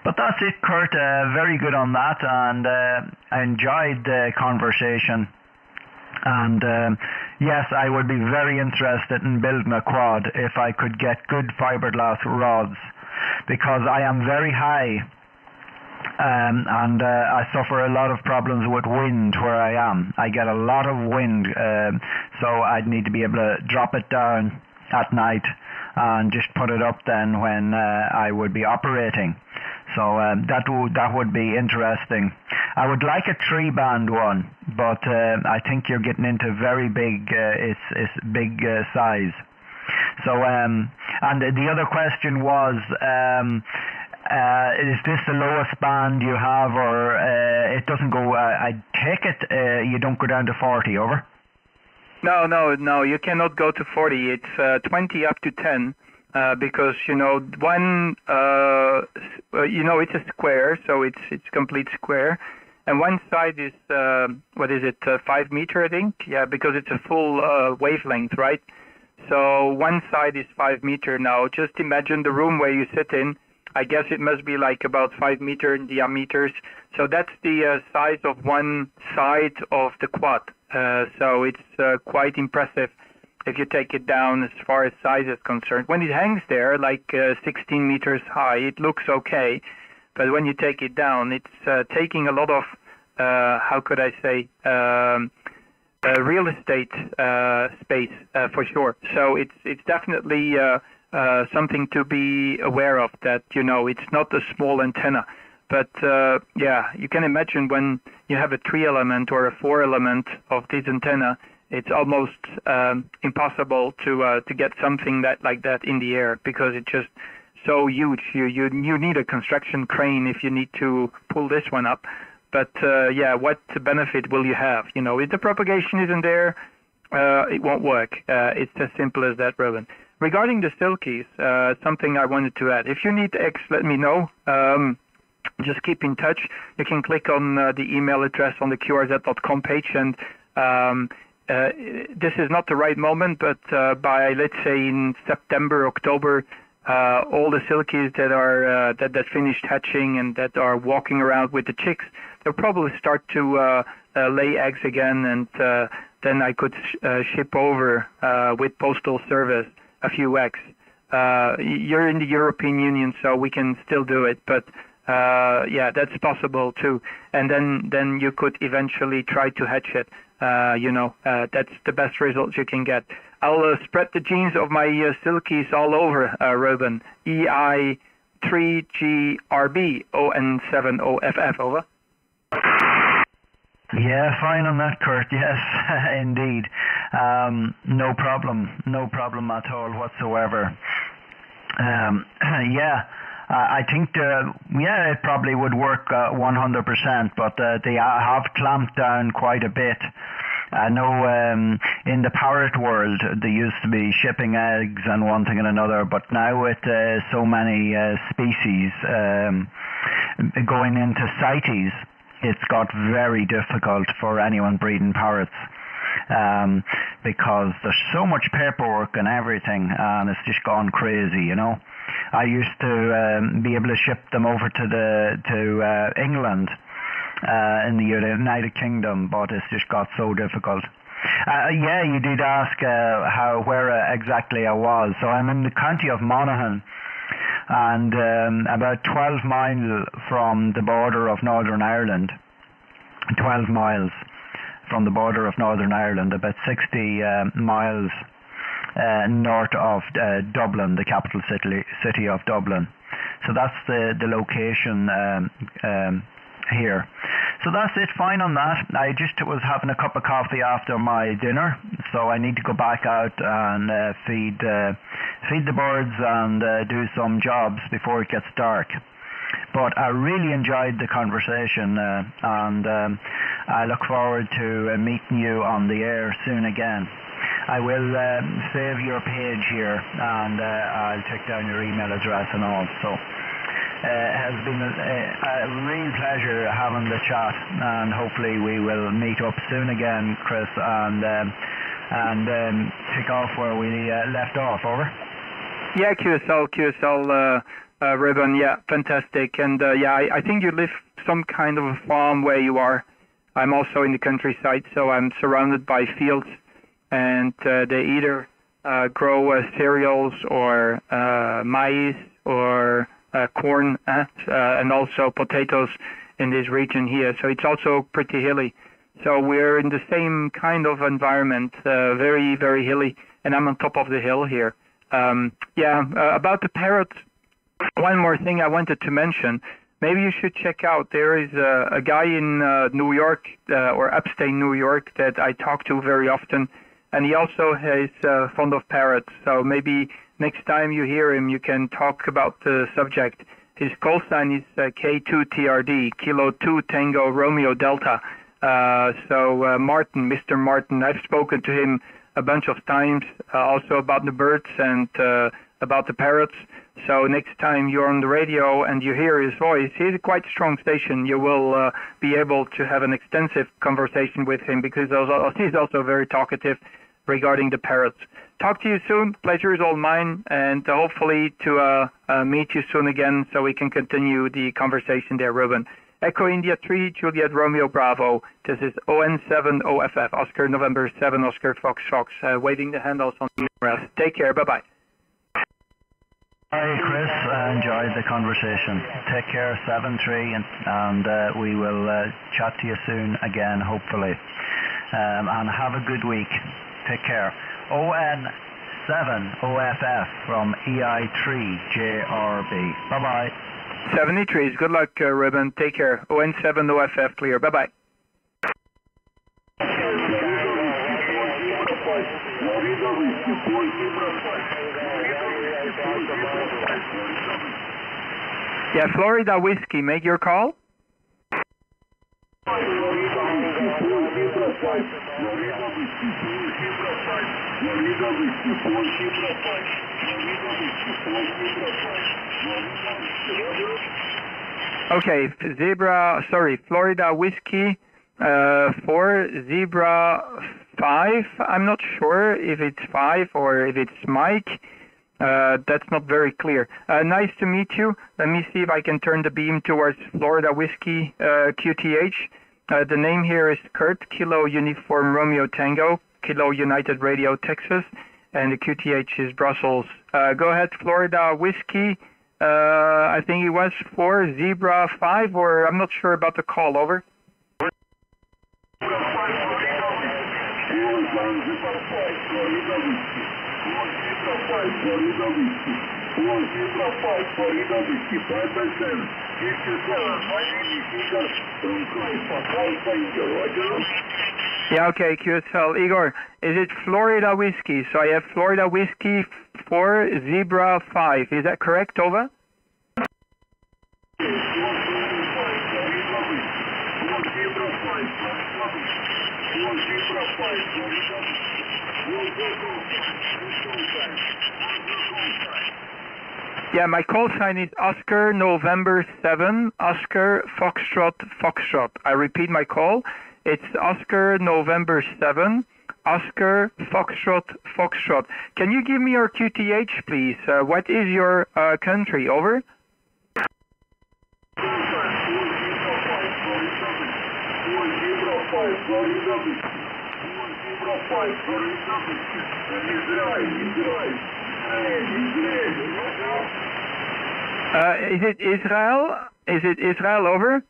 But that's it, Kurt. Very good on that, and I enjoyed the conversation. And yes, I would be very interested in building a quad if I could get good fiberglass rods, because I am very high and I suffer a lot of problems with wind where I am. I get a lot of wind, so I'd need to be able to drop it down at night and just put it up then when I would be operating. So that would be interesting. I would like a 3-band one, but I think you're getting into very big, it's big size. So and the other question was, is this the lowest band you have, or it doesn't go? I take it you don't go down to 40. Over. No. You cannot go to 40. It's 20 up to 10. Because one it's a square, so it's complete square, and one side is 5 meter, I think, because it's a full wavelength, right? So one side is 5 meter. Now just imagine the room where you sit in. I guess it must be like about 5 meter in diameters. So that's the size of one side of the quad. So it's quite impressive if you take it down as far as size is concerned. When it hangs there, like 16 meters high, it looks okay. But when you take it down, it's taking a lot of, real estate space for sure. So it's definitely something to be aware of, that, it's not a small antenna. But you can imagine when you have a 3-element or a 4-element of this antenna, it's almost impossible to get something like that in the air, because it's just so huge. You need a construction crane if you need to pull this one up. But what benefit will you have? If the propagation isn't there, it won't work. It's as simple as that, Ruben. Regarding the Silkies, something I wanted to add. If you need X, let me know. Just keep in touch. You can click on the email address on the QRZ.com page, and this is not the right moment, but by, let's say, in September, October, all the Silkies that are that finished hatching and that are walking around with the chicks, they'll probably start to lay eggs again, and then I could ship over with postal service a few eggs. You're in the European Union, so we can still do it, but that's possible too. And then you could eventually try to hatch it. That's the best results you can get. I'll spread the genes of my Silkies all over, Ruben. EI3GRB ON7OFF, over. Yeah, fine on that, Kurt. Yes, indeed. No problem at all whatsoever. I think it probably would work 100%, but they have clamped down quite a bit. I know in the parrot world they used to be shipping eggs and one thing and another, but now with so many species going into CITES, it's got very difficult for anyone breeding parrots. Because there's so much paperwork and everything, and it's just gone crazy, I used to be able to ship them over to England in the United Kingdom, but it's just got so difficult. You did ask where exactly I was. So I'm in the county of Monaghan, and about 12 miles from the border of Northern Ireland. 12 miles from the border of Northern Ireland, about 60 miles north of Dublin, the capital city of Dublin. So that's the location here. So that's it, fine on that. I just was having a cup of coffee after my dinner, so I need to go back out and feed the birds and do some jobs before it gets dark. But I really enjoyed the conversation, and I look forward to meeting you on the air soon again. I will save your page here, and I'll take down your email address and all. So it has been a real pleasure having the chat, and hopefully we will meet up soon again, Chris, and pick off where we left off. Over. Yeah, QSL. Ruben, fantastic. And I think you live some kind of a farm where you are. I'm also in the countryside, so I'm surrounded by fields, and they either grow cereals or maize or corn and also potatoes in this region here. So it's also pretty hilly. So we're in the same kind of environment, very, very hilly, and I'm on top of the hill here. About the parrot, one more thing I wanted to mention. Maybe you should check out, there is a guy in New York, or upstate New York, that I talk to very often, and he also is fond of parrots. So maybe next time you hear him, you can talk about the subject. His call sign is K2TRD, Kilo 2 Tango Romeo Delta. Martin, Mr. Martin, I've spoken to him a bunch of times, also about the birds and about the parrots. So next time you're on the radio and you hear his voice, he's a quite strong station. You will be able to have an extensive conversation with him because he's also very talkative regarding the parrots. Talk to you soon. Pleasure is all mine, and hopefully to meet you soon again so we can continue the conversation there, Ruben. Echo India 3, Juliet Romeo Bravo. This is ON7 OFF, Oscar November 7, Oscar Fox Fox, waving the handles on the rest. Take care. Bye-bye. Hi, Chris. I enjoyed the conversation. Take care, 7-3, and we will chat to you soon again, hopefully. And have a good week. Take care. ON7 OFF from EI3JRB. Bye-bye. 73s. Good luck, Ruben. Take care. ON7 OFF clear. Bye-bye. Yeah, Florida Whiskey, make your call. Okay, Florida Whiskey 4, Zebra 5. I'm not sure if it's 5 or if it's Mike. That's not very clear. Nice to meet you. Let me see if I can turn the beam towards Florida Whiskey QTH. The name here is Kurt, Kilo Uniform Romeo Tango, Kilo United Radio Texas, and the QTH is Brussels. Go ahead, Florida Whiskey. I think it was 4, Zebra 5, or I'm not sure about the call. Over. Yeah, okay, QSL. Igor, is it Florida Whiskey? So I have Florida Whiskey 4, Zebra 5. Is that correct, over? Yeah, my call sign is Oscar November 7, Oscar Foxtrot Foxtrot. I repeat my call. It's Oscar November 7, Oscar Foxtrot Foxtrot. Can you give me your QTH, please? What is your country? Over. Is it Israel? Is it Israel? Over.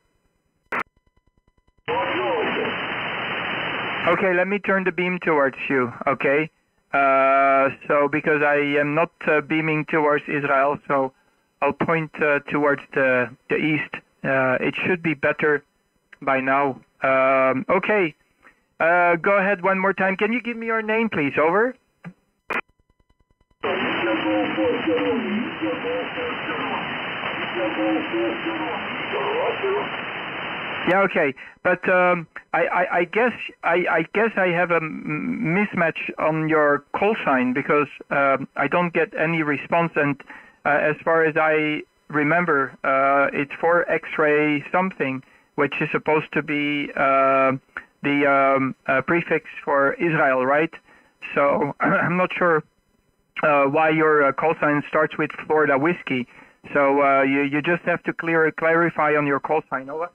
Okay, let me turn the beam towards you. Okay. So because I am not beaming towards Israel, so I'll point towards the east. It should be better by now. Okay. Go ahead one more time. Can you give me your name, please? Over. Yeah, okay, but I guess I have a mismatch on your call sign because I don't get any response, and as far as I remember, it's for X-ray something, which is supposed to be the prefix for Israel, right? So I'm not sure why your call sign starts with Florida Whiskey. So you just have to clarify on your call sign. Over.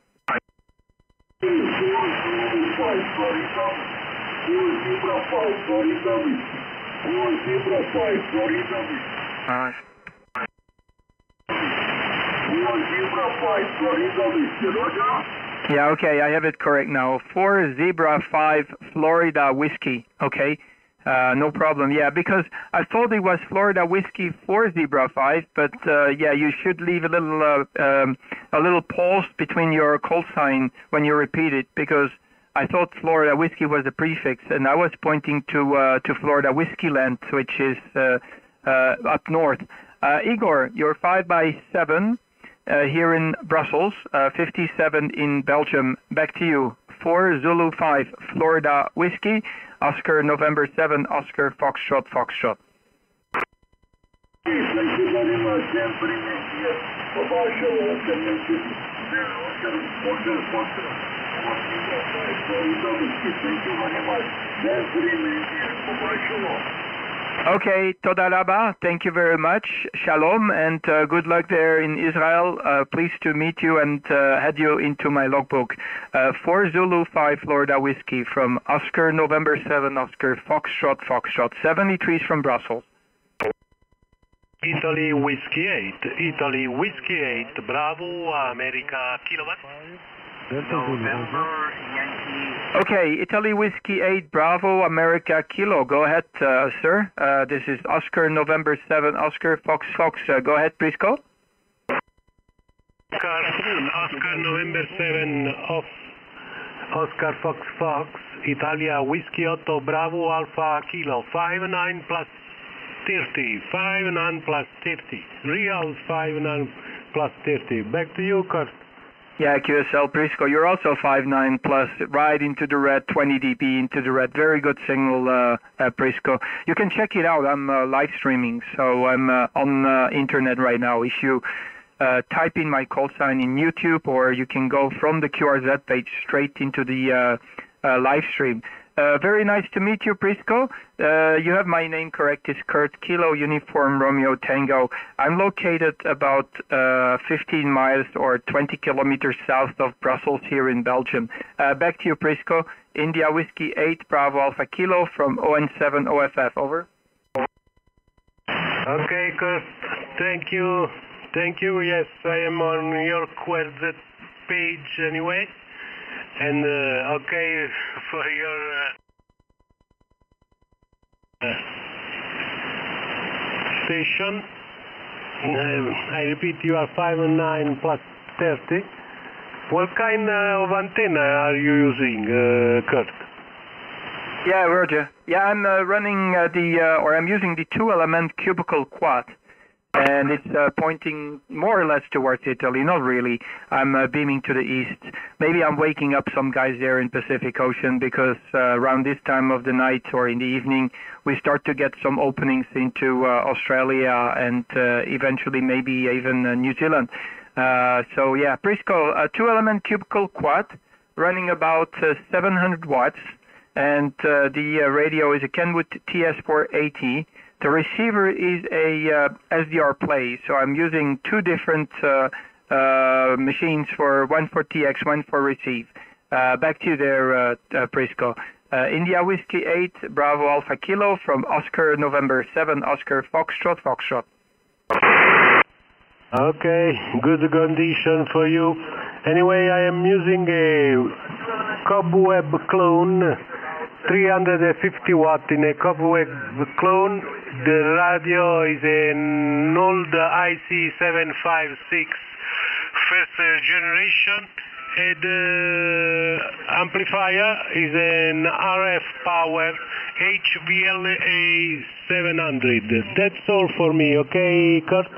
Yeah, okay, I have it correct now. 4 Zebra 5 Florida Whiskey. Okay, no problem. Yeah, because I thought it was Florida Whiskey 4 Zebra 5, but yeah, you should leave a little pause between your call sign when you repeat it, because I thought Florida Whiskey was a prefix, and I was pointing to Florida Whiskey Land, which is up north. Igor, you're 5x7 here in Brussels, 57 in Belgium. Back to you. 4 Zulu 5 Florida Whiskey, Oscar November 7 Oscar Foxtrot Foxtrot. Okay, toda raba, thank you very much. Shalom, and good luck there in Israel. Pleased to meet you and head you into my logbook. 4 Zulu 5 Florida Whiskey from Oscar November 7 Oscar Foxtrot Foxtrot, 73 from Brussels. Italy Whiskey 8, Italy Whiskey 8, Bravo, America, Kilowatt. November Yankee. Okay, Italy Whiskey 8, Bravo, America, Kilo. Go ahead, sir. This is Oscar November 7, Oscar Fox Fox. Go ahead, Prisco. Oscar November 7, Oscar Fox Fox, Italia Whiskey 8, Bravo, Alpha, Kilo. 59 plus 30, 59 plus 30. Real 59 plus 30. Back to you, Kurt. Yeah, QSL Prisco, you're also 5'9 plus, right into the red, 20 dB into the red. Very good signal, Prisco. You can check it out. I'm live streaming, so I'm on internet right now. If you type in my call sign in YouTube, or you can go from the QRZ page straight into the live stream. Very nice to meet you, Prisco. You have my name correct. It's Kurt, Kilo Uniform Romeo Tango. I'm located about 15 miles or 20 kilometers south of Brussels here in Belgium. Back to you, Prisco. India Whiskey 8 Bravo Alpha Kilo from ON7 OFF. Over. Okay, Kurt. Thank you. Thank you. Yes, I am on your QRZ page anyway. And okay, for your station, I repeat, you are 5'9 plus 30. What kind of antenna are you using, Kurt? Yeah, Roger. Yeah, I'm running I'm using the 2-element cubicle quad. And it's pointing more or less towards Italy. Not really. I'm beaming to the east. Maybe I'm waking up some guys there in Pacific Ocean, because around this time of the night or in the evening, we start to get some openings into Australia and eventually maybe even New Zealand. So yeah, Prisco, 2-element cubicle quad, running about 700 watts. And the radio is a Kenwood TS480. The receiver is a SDR Play, so I'm using two different machines, one for TX, one for receive. Back to you there, Prisco. India Whiskey 8, Bravo Alpha Kilo from Oscar November 7, Oscar Foxtrot Foxtrot. Okay, good condition for you. Anyway, I am using a Cobweb clone, 350 watt in a Cobweb clone. The radio is an old IC756 first generation, and the amplifier is an RF Power HVLA 700. That's all for me, okay, Kurt?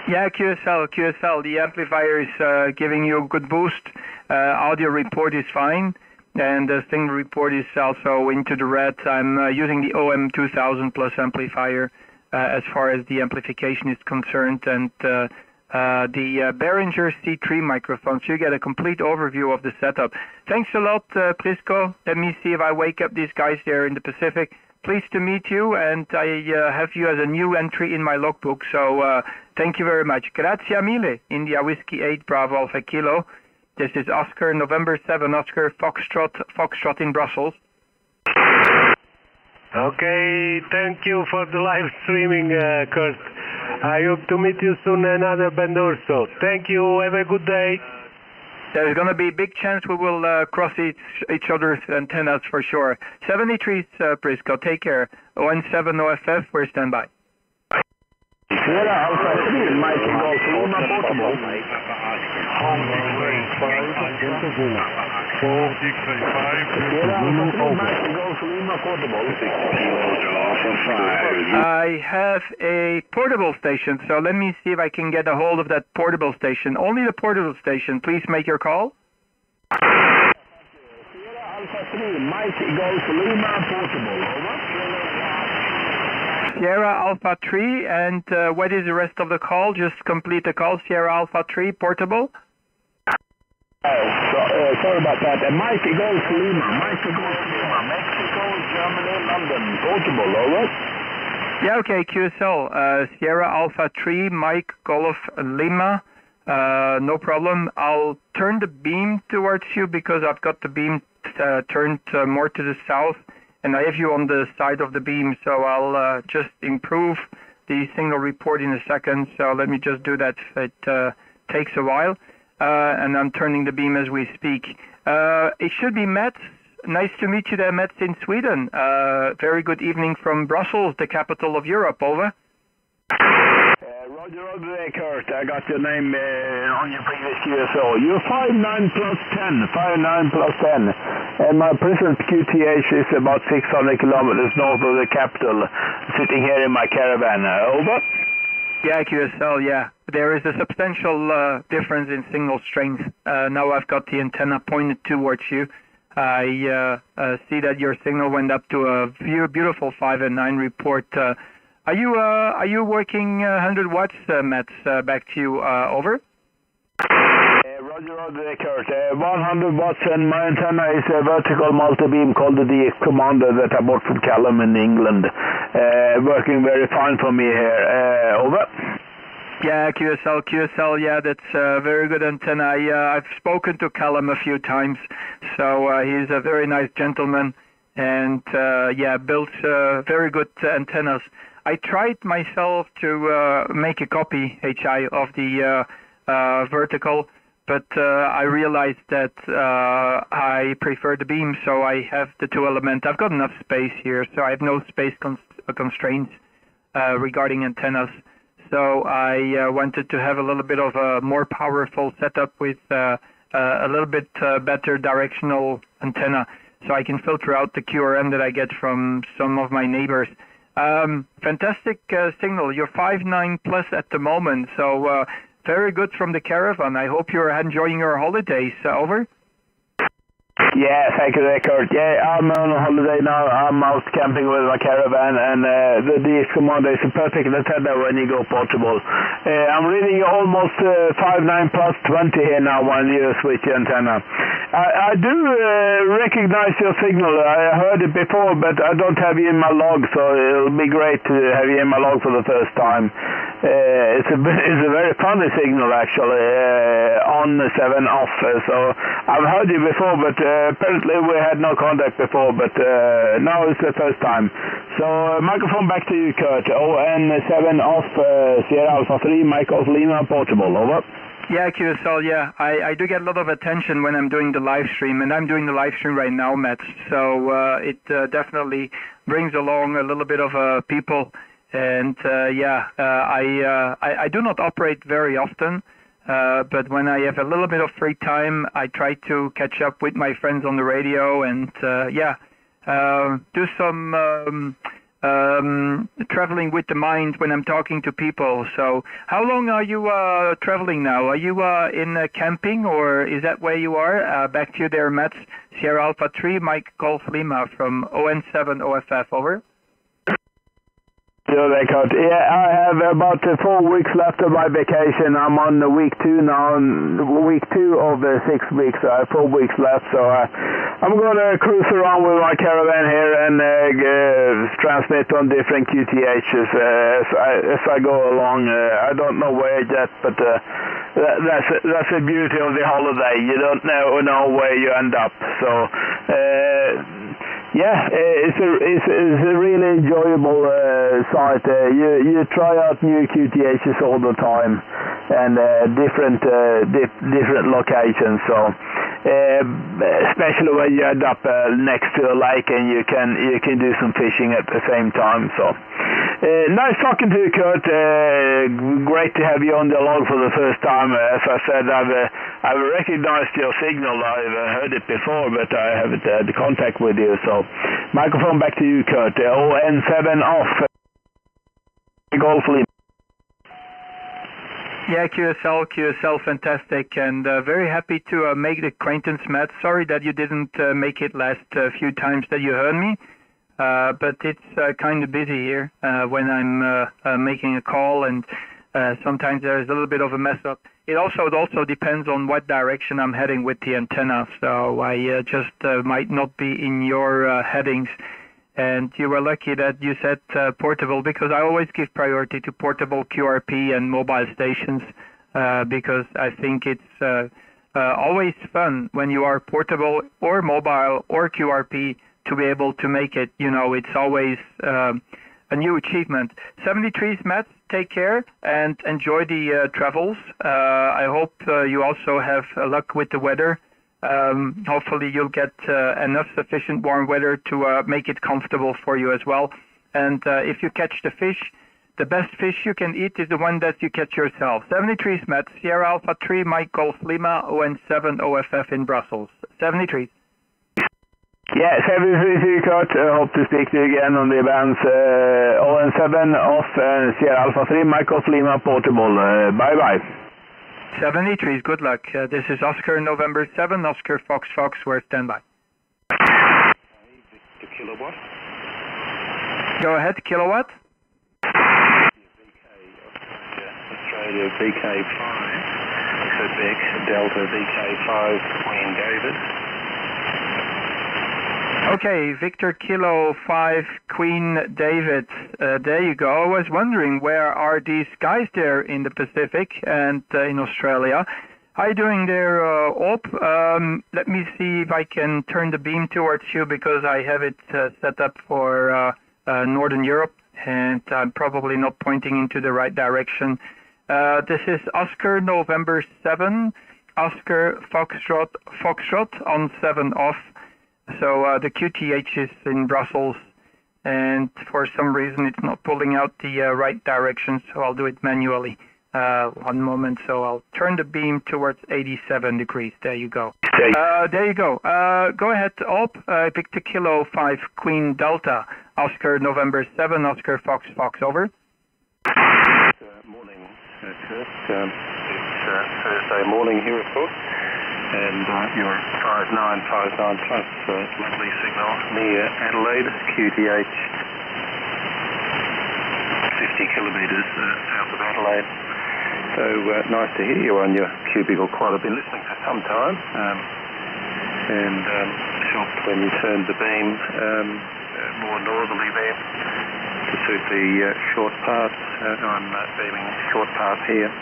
Yeah, QSL. The amplifier is giving you a good boost. Audio report is fine. And the signal report is also into the red. I'm using the OM2000 plus amplifier as far as the amplification is concerned, and the Behringer C3 microphone, so you get a complete overview of the setup. Thanks a lot, Prisco. Let me see if I wake up these guys there in the Pacific. Pleased to meet you, and I have you as a new entry in my logbook, so thank you very much. Grazie mille, India Whiskey 8 Bravo Alpha Kilo. This is Oscar November 7 Oscar Foxtrot in Brussels. Okay, thank you for the live streaming, Kurt. I hope to meet you soon another band also. Thank you. Have a good day. There's going to be a big chance we will cross each other's antennas for sure. 73 Prisco, take care. ON7 OFF, we're standby. Sierra Alpha 3, Mike Golf Lima Portable. I have a portable station, so let me see if I can get a hold of that portable station. Only the portable station. Please make your call. Sierra Alpha 3, Mike Golf Lima Portable. Over. Sierra Alpha 3, and what is the rest of the call? Just complete the call. Sierra Alpha 3, portable. Sorry about that. Mike Golf Lima, Mexico, Germany, London, portable, over. Yeah, okay, QSL. Sierra Alpha 3, Mike Golf Lima. No problem. I'll turn the beam towards you because I've got the beam turned more to the south, and I have you on the side of the beam, so I'll just improve the signal report in a second. So let me just do that. It takes a while. And I'm turning the beam as we speak. It should be Mats. Nice to meet you there, Mats, in Sweden. Very good evening from Brussels, the capital of Europe. Over. Roger there, Kurt. I got your name on your previous QSO. You're 59 plus 10, 59 plus 10. And my present QTH is about 600 kilometers north of the capital, sitting here in my caravan. Over. Yeah, QSL, yeah. There is a substantial difference in signal strength. Now I've got the antenna pointed towards you. I see that your signal went up to a beautiful 5 and 9 report. Are you working 100 watts, Mats? Back to you. Over. Roger, Kurt. 100 watts, and my antenna is a vertical multi-beam called the DX Commander that I bought from Callum in England. Working very fine for me here. Over. Yeah, QSL, yeah, that's a very good antenna. I've spoken to Callum a few times, so he's a very nice gentleman, and yeah, builds very good antennas. I tried myself to make a copy, HI, of the vertical, but I realized that I prefer the beam, so I have the two element. I've got enough space here, so I have no space constraints regarding antennas. So I wanted to have a little bit of a more powerful setup with a little bit better directional antenna, so I can filter out the QRM that I get from some of my neighbors. Fantastic signal. You're 5.9 plus at the moment, so very good from the caravan. I hope you're enjoying your holidays. Over. Yeah, thank you, Kurt. Yeah, I'm on holiday now. I'm out camping with my caravan, and the DX Commander is a perfect antenna when you go portable. I'm reading almost 5.9 plus 20 here now when you switch antenna. I do recognize your signal. I heard it before, but I don't have you in my log, so it'll be great to have you in my log for the first time. It's a very funny signal, actually, on 7 off. So I've heard you before, but apparently we had no contact before, but now it's the first time. So microphone back to you, Kurt. ON7 off, Sierra Alpha 3, Mike Golf Lima, portable. Over. Yeah, QSL, yeah. I do get a lot of attention when I'm doing the live stream, and I'm doing the live stream right now, Matt. So it definitely brings along a little bit of people. And yeah, I do not operate very often, but when I have a little bit of free time, I try to catch up with my friends on the radio and yeah, do some traveling with the mind when I'm talking to people. So how long are you traveling now? Are you in camping, or is that where you are? Back to you there, Matt. Sierra Alpha 3, Mike Golf Lima from ON7 OFF, over. Yeah, I have about 4 weeks left of my vacation. I'm on week 2 now, week 2 of 6 weeks. I have 4 weeks left, so I'm going to cruise around with my caravan here and transmit on different QTHs as I go along. I don't know where yet, but that's the beauty of the holiday. You don't know where you end up. So Yeah, it's a really enjoyable site. You try out new QTHs all the time, and different locations. So especially when you end up next to a lake and you can do some fishing at the same time. So nice talking to you, Kurt. Great to have you on the log for the first time. As I said, I've recognized your signal. I've heard it before, but I haven't had contact with you. So microphone back to you, Kurt. ON7 off. Golf Lima. Yeah, QSL, fantastic, and very happy to make the acquaintance, Matt. Sorry that you didn't make it last few times that you heard me, but it's kind of busy here when I'm making a call, and sometimes there's a little bit of a mess up. It also depends on what direction I'm heading with the antenna, so I just might not be in your headings. And you were lucky that you said portable, because I always give priority to portable QRP and mobile stations, because I think it's always fun when you are portable or mobile or QRP to be able to make it. You know, it's always a new achievement. 73s, Matt, take care and enjoy the travels. I hope you also have luck with the weather. Hopefully you'll get enough sufficient warm weather to make it comfortable for you as well. And if you catch the fish, the best fish you can eat is the one that you catch yourself. 73 Matt, Sierra Alpha 3, Mike Golf Lima, ON7 OFF in Brussels. 73. Yeah, 73 Kurt. Hope to speak to you again on the bands ON7 off Sierra Alpha 3, Mike Golf Lima, portable. Bye-bye. 73, good luck. This is Oscar November 7, Oscar Fox Fox, we're standby. The kilowatt. Go ahead, kilowatt. Australia VK5, Quebec Delta VK5, Queen David. Okay, Victor Kilo 5, Queen David. There you go. I was wondering, where are these guys there in the Pacific and in Australia? How are you doing there, Op? Let me see if I can turn the beam towards you, because I have it set up for Northern Europe, and I'm probably not pointing into the right direction. This is Oscar November 7, Oscar Foxtrot on 7 off. So the QTH is in Brussels, and for some reason it's not pulling out the right direction, so I'll do it manually. One moment, so I'll turn the beam towards 87 degrees. There you go. There you go. Go ahead, Op. Victor Kilo 5, Queen Delta, Oscar November 7, Oscar Fox Fox, over. Morning, Kurt. It's Thursday morning here, of course. And you're 5959 plus, lovely signal near Adelaide, QTH, 50 kilometres south of Adelaide. So nice to hear you on your cubicle quad. I've been listening for some time, and helped when you turned the beam more northerly there to suit the short path. I'm beaming short path here.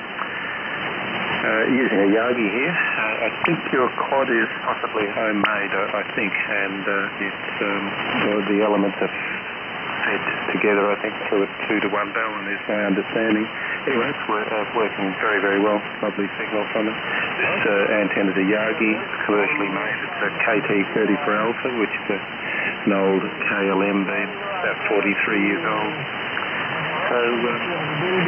Using a Yagi here. I think your quad is possibly homemade, I think, and it's the elements are fed together, I think, through a 2-to-1 balance is my understanding. Anyway, it's working very, very well. Lovely signal from it. This antenna is a Yagi, commercially made. It's a KT34 Alpha, which is an old KLM beam, about 43 years old. So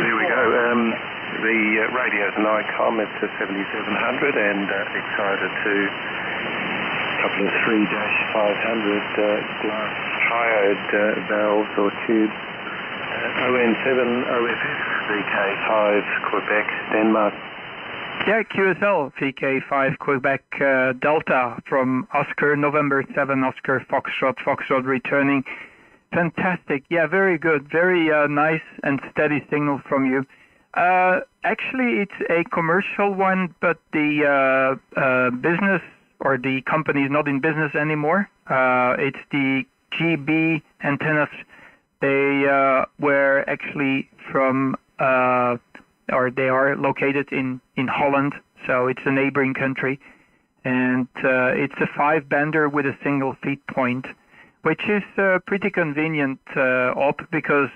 there we go. The radio's an ICOM, it's a 7700, and excited to a couple of 3-500 glass triode valves or tubes. ON7 OFF, VK5, Quebec, Denmark. Yeah, QSL, VK5, Quebec, Delta, from Oscar November 7, Oscar Foxtrot returning. Fantastic. Yeah, very good. Very nice and steady signal from you. Actually, it's a commercial one, but the business or the company is not in business anymore. It's the GB antennas. They were actually from, or they are located in Holland, so it's a neighboring country. And it's a 5-bander with a single feed point. which is pretty convenient, because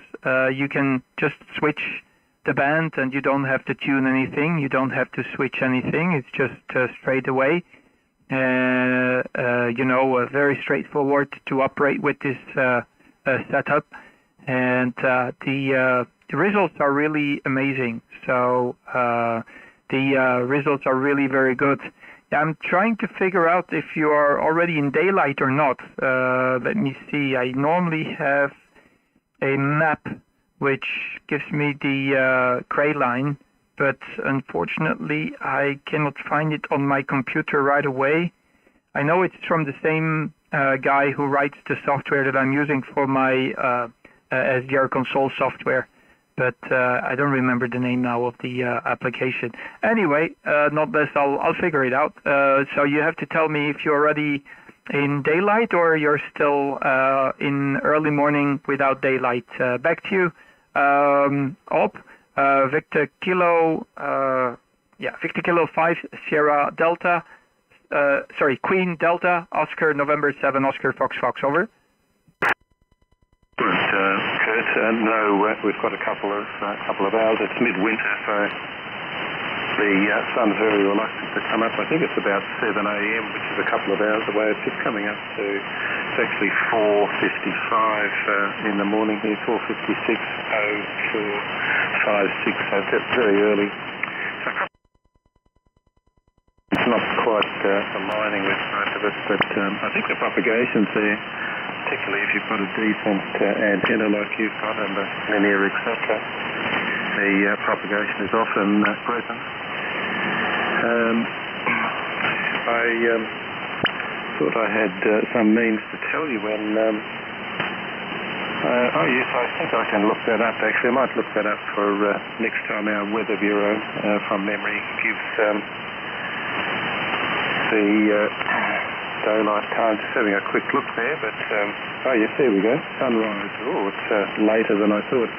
you can just switch the band and you don't have to tune anything, you don't have to switch anything, it's just straight away. Very straightforward to operate with this setup, and the results are really amazing. So the results are really very good. I'm trying to figure out if you are already in daylight or not. Let me see. I normally have a map which gives me the gray line, but unfortunately I cannot find it on my computer right away. I know it's from the same guy who writes the software that I'm using for my SDR console software, but I don't remember the name now of the application. Anyway, nonetheless, I'll figure it out. So you have to tell me if you're already in daylight or you're still in early morning without daylight. Back to you, Op. Victor Kilo 5 Sierra Delta. Queen Delta Oscar November 7 Oscar Fox Fox. Over. Kurt, no, we've got a couple of hours. It's midwinter, so the sun's very reluctant to come up. I think it's about 7 a.m., which is a couple of hours away. It's just coming up to, it's actually 4:55 in the morning here, 4:56, 0456, so it's very early. So it's not quite aligning with most of us, but I think the propagation's there, particularly if you've got a decent antenna like you've got and the linear, etc. The propagation is often present. I thought I had some means to tell you when... yes, I think I can look that up. Actually, I might look that up for next time our Weather Bureau, from memory, gives the daylight time. Just having a quick look there, but yes, there we go. Sunrise. Oh, it's later than I thought.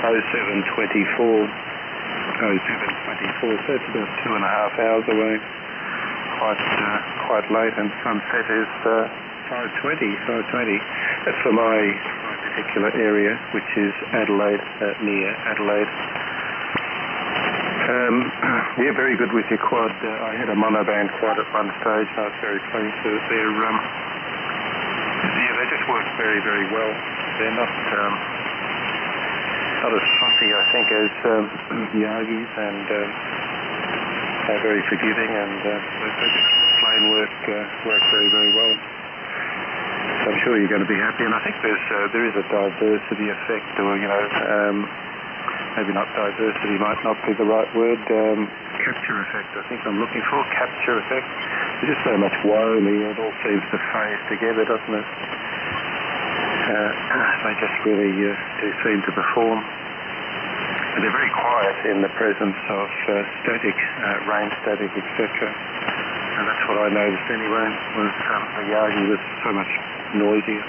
07:24. 07:24. So it's about 2.5 hours away. Quite late, and sunset is 5:20. That's for my particular area, which is Adelaide, near Adelaide. Yeah, very good with your quad. I had a monoband quad at one stage. I was very pleased with it. They just work very, very well. They're not as fussy, I think, as Yagis, and they're very forgiving, and they just plain work very, very well. So I'm sure you're going to be happy, and I think there is a diversity effect, or maybe not diversity, might not be the right word. Capture effect, I think I'm looking for. Capture effect. There's just so much Wyoming, it all seems to phase together, doesn't it? They just really do seem to perform. And they're very quiet in the presence of static, rain static, etc. And that's what I noticed anyway, was the Yagi was so much noisier.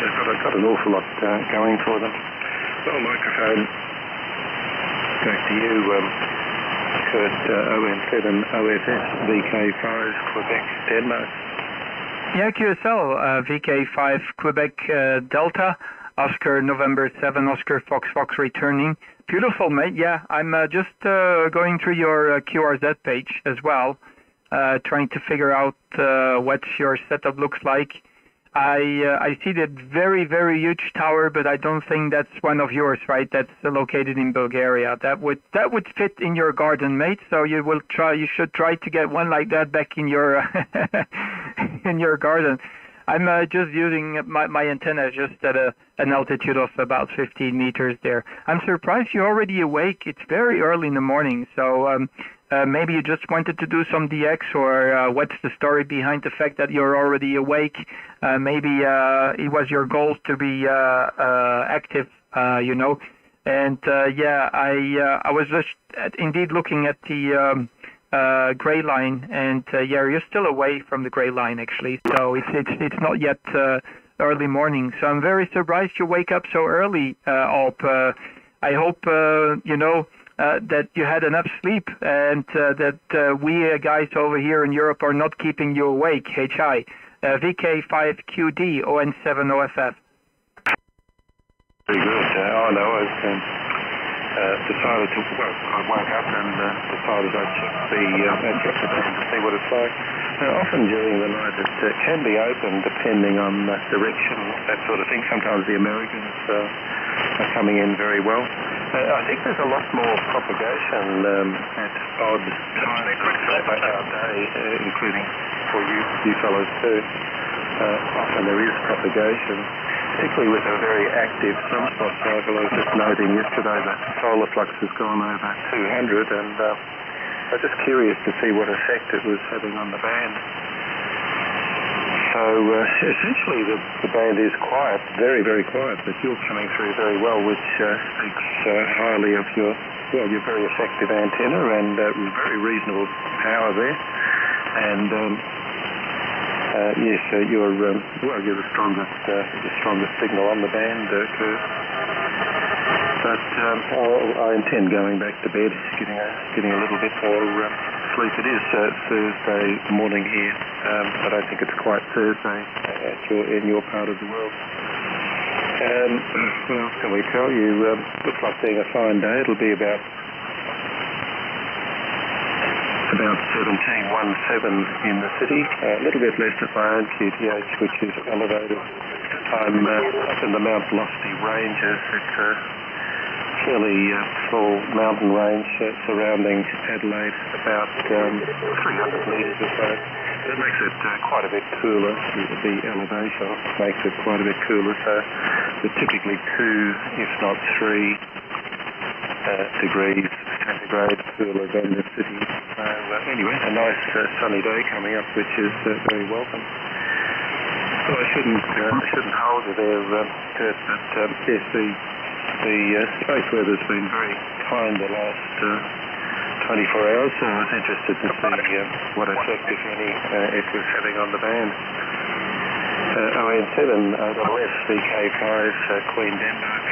They've got an awful lot going for them. Well, microphone. Back to you, Kurt, ON7 OFS VK5 Quebec, Denmark. Yeah, QSL, VK5 Quebec Delta, Oscar November 7 Oscar Fox Fox returning. Beautiful, mate. Yeah, I'm just going through your QRZ page as well, trying to figure out what your setup looks like. I see that very, very huge tower, but I don't think that's one of yours, right? That's located in Bulgaria. That would fit in your garden, mate. So you should try to get one like that back in your in your garden. I'm just using my antenna just at an altitude of about 15 meters there. I'm surprised you're already awake. It's very early in the morning, so maybe you just wanted to do some DX, or what's the story behind the fact that you're already awake? Maybe it was your goal to be active, And yeah, I was just indeed looking at the gray line, and yeah, you're still away from the gray line actually. So it's not yet early morning. So I'm very surprised you wake up so early, Alp. I hope that you had enough sleep, and that we guys over here in Europe are not keeping you awake. HI. VK5QD ON7OFF. Very good. I know I decided to, I woke up and decided I'd check the band to see what it's like. Often during the night it can be open depending on direction, that sort of thing. Sometimes the Americans are coming in very well. I think there's a lot more propagation at odd times of our day, including for you fellows too. Often there is propagation, particularly with a very active sunspot cycle. I was just noting yesterday that solar flux has gone over 200, and I was just curious to see what effect it was having on the band. So essentially the band is quiet, very, very quiet, but you're coming through very well, which speaks highly of your very effective antenna and very reasonable power there. And yes, you're the strongest signal on the band, Kurt. But I intend going back to bed, getting a little bit more sleep. It is Thursday morning here. I don't think it's quite Thursday in your part of the world. What else can we tell you? Looks like being a fine day. It'll be about 1717 in the city. A little bit less at my own QTH, which is elevated. I'm up in the Mount Lofty Ranges. It's a fairly small mountain range surrounding Adelaide, about 300 metres or so. It makes it quite a bit cooler. The elevation makes it quite a bit cooler, so they're typically 2, if not 3 degrees centigrade cooler than the city. So anyway, a nice sunny day coming up, which is very welcome. So I shouldn't hold you there, Kurt, but yes, the space weather's been very kind the last 24 hours, so I was interested to see what effect, if any, it was having on the band. ON7OFF VK5 Queen Denmark.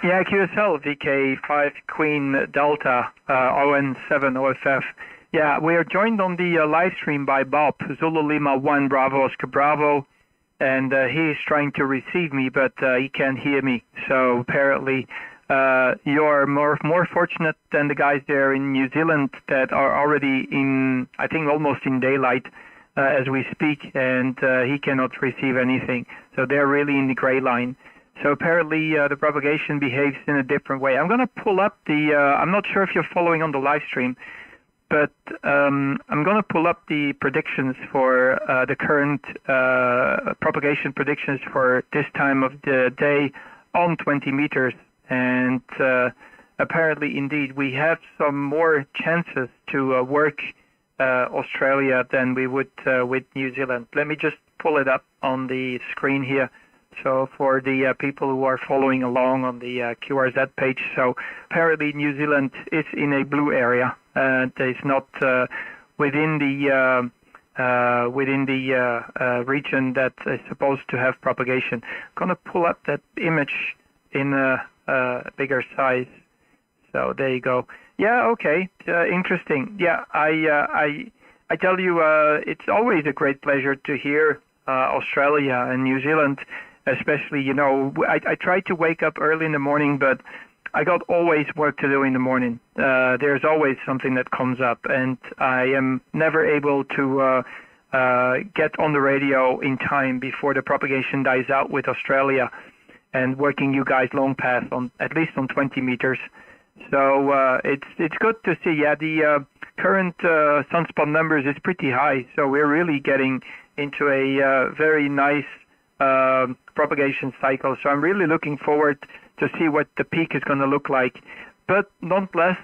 Yeah, QSL VK5 Queen Delta ON7OFF. Yeah, we are joined on the live stream by Bob, Zulu Lima 1 Bravo Oscar Bravo, and he is trying to receive me, but he can't hear me. So apparently you're more fortunate than the guys there in New Zealand that are already in, I think, almost in daylight as we speak, and he cannot receive anything. So they're really in the gray line. So apparently the propagation behaves in a different way. I'm going to pull up the, I'm not sure if you're following on the live stream, but I'm going to pull up the predictions for the current propagation predictions for this time of the day on 20 meters. And apparently, indeed, we have some more chances to work Australia than we would with New Zealand. Let me just pull it up on the screen here. So for the people who are following along on the QRZ page, so apparently New Zealand is in a blue area. It's not within the region that is supposed to have propagation. I'm going to pull up that image in a bigger size. So there you go. Yeah, okay, interesting. Yeah, I tell you, it's always a great pleasure to hear Australia and New Zealand. Especially, you know, I try to wake up early in the morning, but I got always work to do in the morning. There's always something that comes up, and I am never able to get on the radio in time before the propagation dies out with Australia and working you guys long path on at least on 20 meters. So it's good to see. Yeah, the current sunspot numbers is pretty high, so we're really getting into a very nice propagation cycle. So I'm really looking forward to see what the peak is going to look like. But nonetheless,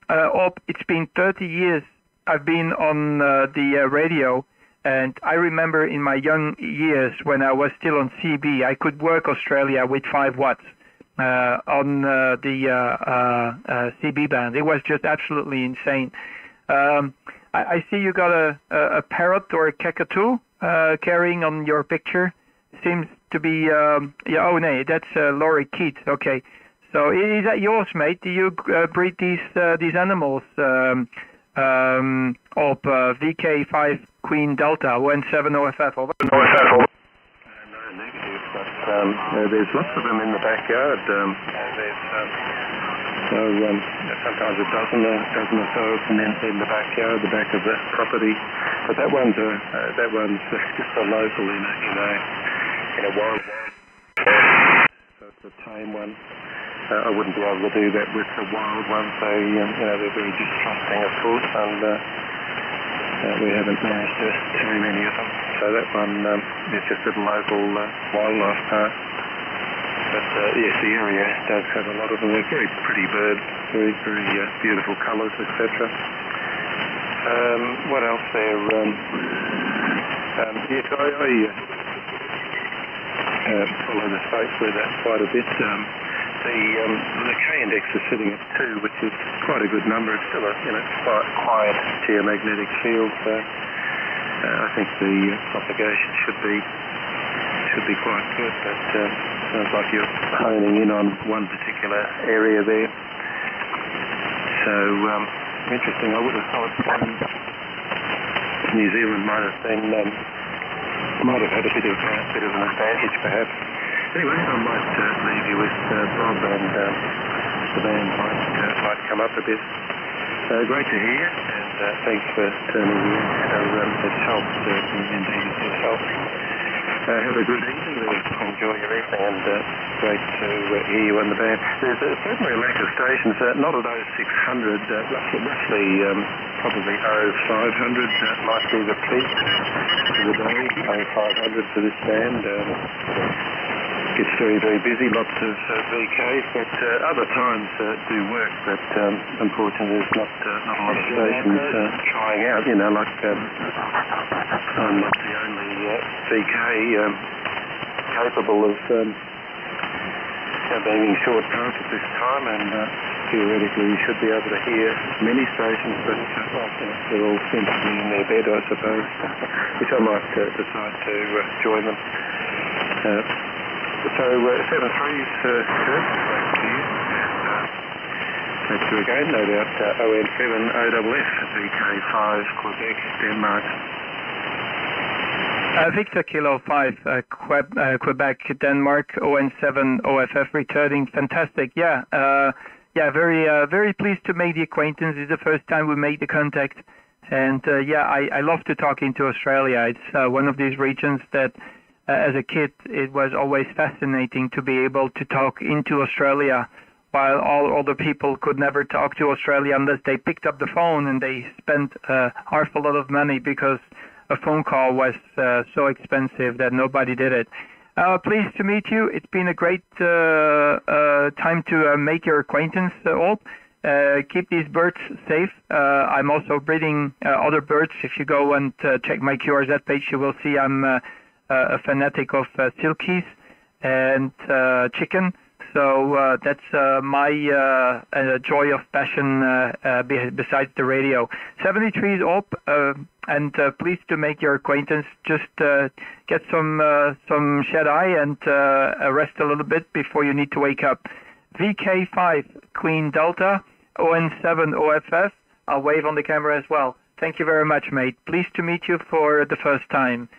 it's been 30 years I've been on the radio, and I remember in my young years when I was still on CB, I could work Australia with 5 watts on the CB band. It was just absolutely insane. I see you got a parrot or a cockatoo carrying on your picture. Seems to be, yeah, oh no, that's Laurie Keat. Okay, so is that yours, mate? Do you breed these animals of VK5 Queen Delta, ON7 OFF, over. No negative, but there's lots of them in the backyard. Sometimes a dozen or so in the backyard, the back of the property. But that one's just a local in a wild one. So it's a tame one. I wouldn't be able to do that with the wild ones. They're very distrusting, of course, and we haven't managed to tame any of them. So that one is just a local wildlife park. But yes, the area does have a lot of them. They're very pretty birds, very, very beautiful colours, etc. What else there? Yes, I follow the space weather quite a bit. The K-index is sitting at 2, which is quite a good number. It's still a quite quiet geomagnetic field. So I think the propagation should be quite good. But sounds like you're honing in on one particular area there. So interesting. I would have thought New Zealand might have had a bit of an advantage, perhaps. Anyway, I might leave you with Bob, and the band might come up a bit. Great to hear, and thanks for turning in. It's helped, indeed it has helped. Have a good evening. Enjoy your evening, and great to hear you on the band. There's certainly a lack of stations, not at 0600, roughly probably 0500 might be the peak for the day, 0500 for this band. It's very, very busy, lots of VKs, but other times do work, but unfortunately there's not a lot of stations trying out, like I'm not the only VK capable of being in short path at this time, and theoretically you should be able to hear many stations, but they're all sensibly in their bed, I suppose, which I might decide to join them. So 7-3's Kurt, back to you. Back to you again, no doubt ON7 OFF, VK5, Quebec, Denmark. Victor Kilo 5, Quebec, Denmark, ON7 OFF returning. Fantastic, yeah. Very pleased to make the acquaintance. It's the first time we made the contact. And I love to talk into Australia. It's one of these regions that as a kid, it was always fascinating to be able to talk into Australia, while all other people could never talk to Australia unless they picked up the phone, and they spent half a lot of money because a phone call was so expensive that nobody did it. Pleased to meet you. It's been a great time to make your acquaintance, all. Keep these birds safe. I'm also breeding other birds. If you go and check my QRZ page, you will see I'm a fanatic of silkies and chicken. So that's my joy of passion besides the radio. 73 is up, and pleased to make your acquaintance. Just get some shut-eye and rest a little bit before you need to wake up. VK5 Queen Delta, ON7 OFF. I'll wave on the camera as well. Thank you very much, mate. Pleased to meet you for the first time.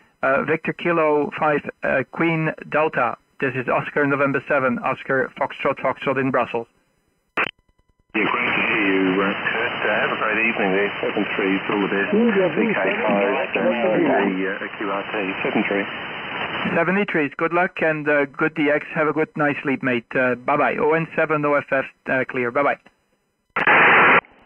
Victor Kilo 5 Queen Delta. This is Oscar November 7, Oscar Foxtrot in Brussels. Yeah, great to hear you, Kurt. Have a great evening there. 7-3, all the best. VK5, QRT, 7-3. 73, good luck and good DX. Have a good night sleep, mate. Bye-bye. ON7 OFF clear. Bye-bye.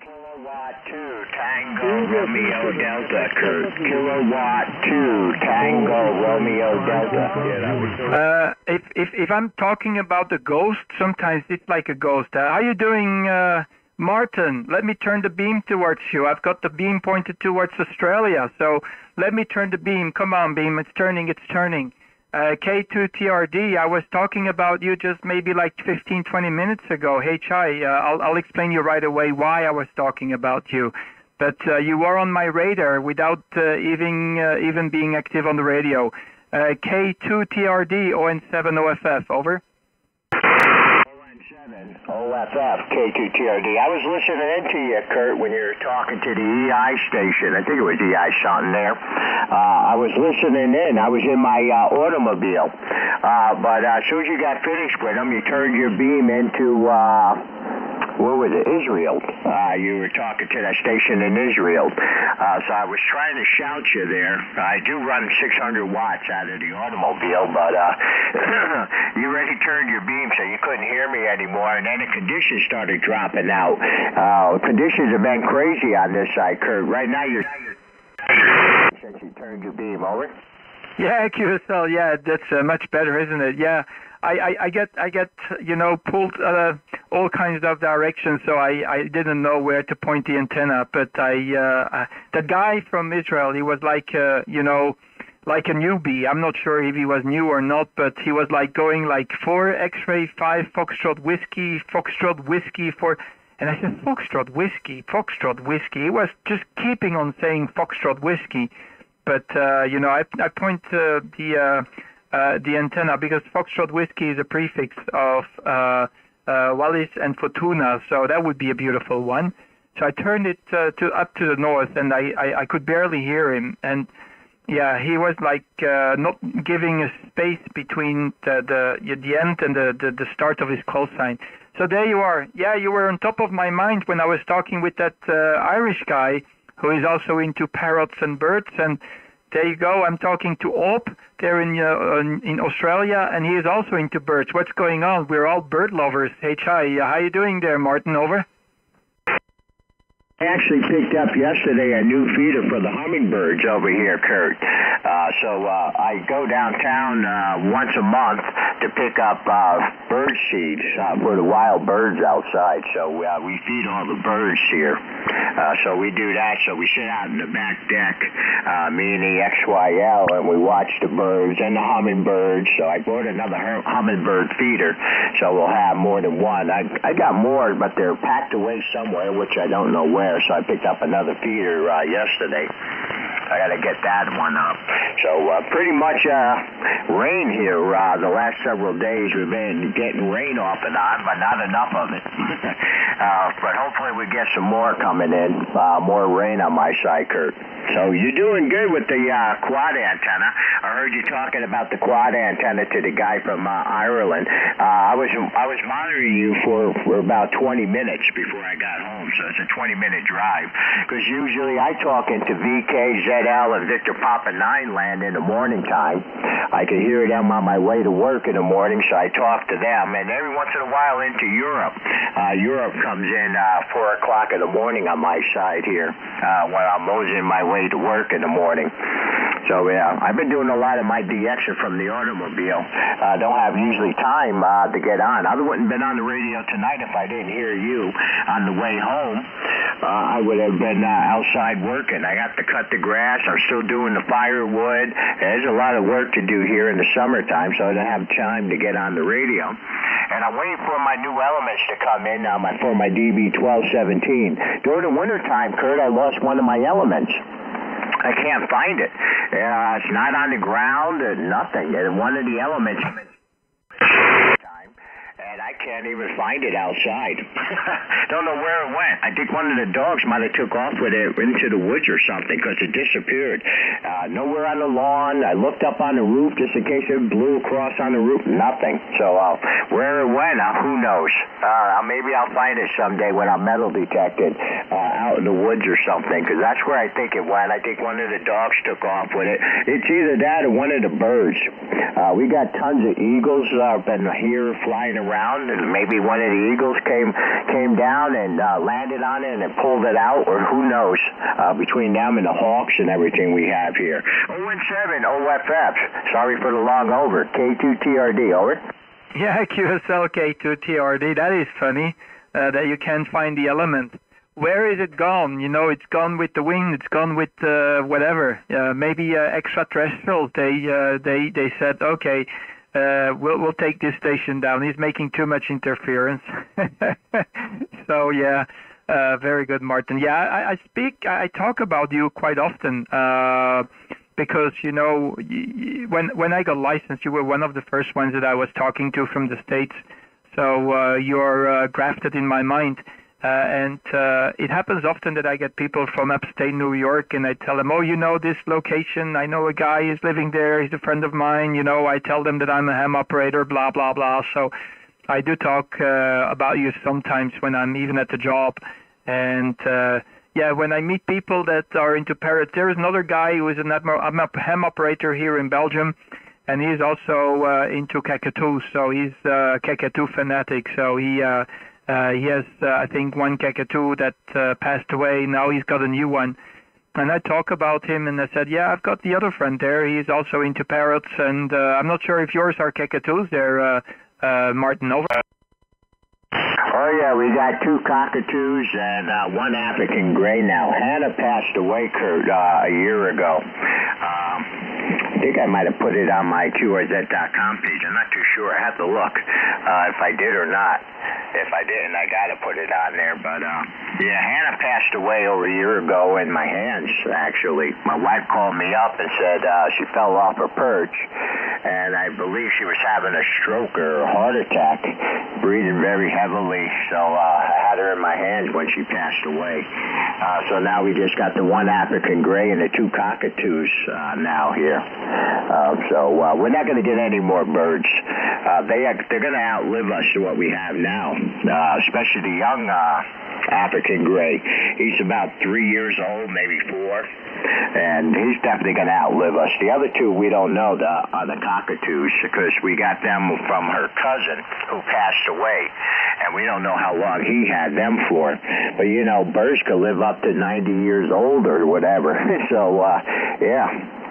Kilowatt 2 Tango Romeo Delta, Kurt. Kilowatt 2 Tango Romeo Delta. If I'm talking about the ghost, sometimes it's like a ghost. How you doing, Martin? Let me turn the beam towards you. I've got the beam pointed towards Australia, so let me turn the beam. Come on, beam. It's turning. K2TRD, I was talking about you just maybe like 15, 20 minutes ago. Hey, Chai, I'll explain you right away why I was talking about you. But you were on my radar without even being active on the radio. K2TRD, ON7 OFF, over. ON7 OFF, K2TRD. I was listening into you, Kurt, when you were talking to the EI station. I think it was EI something there. I was listening in. I was in my automobile. But as soon as you got finished with them, you turned your beam into... what was it, Israel. You were talking to that station in Israel. So I was trying to shout you there. I do run 600 watts out of the automobile, but you already turned your beam so you couldn't hear me anymore, and then the conditions started dropping out. Conditions have been crazy on this side, Kurt. Right now you're... since you turned your beam, over? Yeah, QSL, yeah, that's much better, isn't it? Yeah. I get pulled all kinds of directions, so I didn't know where to point the antenna. But that guy from Israel, he was like like a newbie. I'm not sure if he was new or not, but he was like going like 4 X-ray 5 Foxtrot whiskey 4. And I said Foxtrot whiskey. He was just keeping on saying Foxtrot whiskey, but I point the antenna because Foxtrot whiskey is a prefix of Wallis and Fortuna, so that would be a beautiful one. So I turned it up to the north, and I could barely hear him. And yeah, he was like not giving a space between the end and the start of his call sign. So there you are. Yeah, you were on top of my mind when I was talking with that Irish guy who is also into parrots and birds. And there you go. I'm talking to Orp there in Australia, and he is also into birds. What's going on? We're all bird lovers. Hey, Chai, how you doing there, Martin? Over. I actually picked up yesterday a new feeder for the hummingbirds over here, Kurt. So I go downtown once a month to pick up bird seeds for the wild birds outside. So we feed all the birds here. So we do that. So we sit out in the back deck, me and the XYL, and we watch the birds and the hummingbirds. So I bought another hummingbird feeder, so we'll have more than one. I got more, but they're packed away somewhere, which I don't know where. So I picked up another feeder yesterday. I got to get that one up. So pretty much rain here the last several days. We've been getting rain off and on, but not enough of it. But hopefully we get some more coming in, more rain on my side, Kurt. So you're doing good with the quad antenna. I heard you talking about the quad antenna to the guy from Ireland. I was monitoring you for about 20 minutes before I got home, so it's a 20-minute drive. Because usually I talk into VK, ZL, and Victor Papa 9 land in the morning time. I can hear them on my way to work in the morning, so I talk to them. And every once in a while into Europe. Europe comes in 4 o'clock in the morning on my side here when I'm moseying my way to work in the morning. So yeah, I've been doing a lot of my DXing from the automobile. Don't have usually time to get on. I wouldn't have been on the radio tonight if I didn't hear you on the way home. I would have been outside working. I got to cut the grass. I'm still doing the firewood. There's a lot of work to do here in the summertime, so I don't have time to get on the radio. And I'm waiting for my new elements to come in for my DB1217. During the wintertime, Kurt, I lost one of my elements. I can't find it. It's not on the ground or nothing. One of the elements... and I can't even find it outside. Don't know where it went. I think one of the dogs might have took off with it into the woods or something because it disappeared. Nowhere on the lawn. I looked up on the roof just in case it blew across on the roof. Nothing. So where it went, who knows? Maybe I'll find it someday when I'm metal detected out in the woods or something, because that's where I think it went. I think one of the dogs took off with it. It's either that or one of the birds. We got tons of eagles been here flying around, and maybe one of the eagles came down and landed on it and it pulled it out, or who knows, between them and the hawks and everything we have here. 017 OFF. Sorry for the long over. K2TRD, over. Yeah, QSL K2TRD. That is funny that you can't find the element. Where is it gone? It's gone with the wind. It's gone with whatever. Maybe extraterrestrials. They said, okay, we'll take this station down. He's making too much interference. So yeah, very good, Martin. Yeah, I talk about you quite often because when I got licensed, you were one of the first ones that I was talking to from the States. So you're grafted in my mind. And it happens often that I get people from upstate New York, and I tell them, oh, you know this location, I know a guy is living there, he's a friend of mine, I tell them that I'm a ham operator, blah, blah, blah. So I do talk about you sometimes when I'm even at the job. And when I meet people that are into parrots, there is another guy who is a ham operator here in Belgium, and he's also into cockatoos, so he's a cockatoo fanatic. So he has, I think, one cockatoo that passed away. Now he's got a new one. And I talk about him, and I said, yeah, I've got the other friend there. He's also into parrots, and I'm not sure if yours are cockatoos there, Martin. Over. Oh, yeah, we got 2 cockatoos and 1 African gray now. Hannah passed away, Kurt, a year ago. I think I might have put it on my QRZ.com page. I'm not too sure. I have to look if I did or not. If I didn't, I got to put it on there. But, Hannah passed away over a year ago in my hands, actually. My wife called me up and said she fell off her perch, and I believe she was having a stroke or a heart attack, breathing very heavily. So I had her in my hands when she passed away. So now we just got the 1 African gray and the 2 cockatoos now here. So we're not going to get any more birds. They're going to outlive us to what we have now, especially the young African gray. He's about 3 years old, maybe 4, and he's definitely going to outlive us. The other 2 we don't know are the cockatoos, because we got them from her cousin who passed away, and we don't know how long he had them for. But birds could live up to 90 years old or whatever. So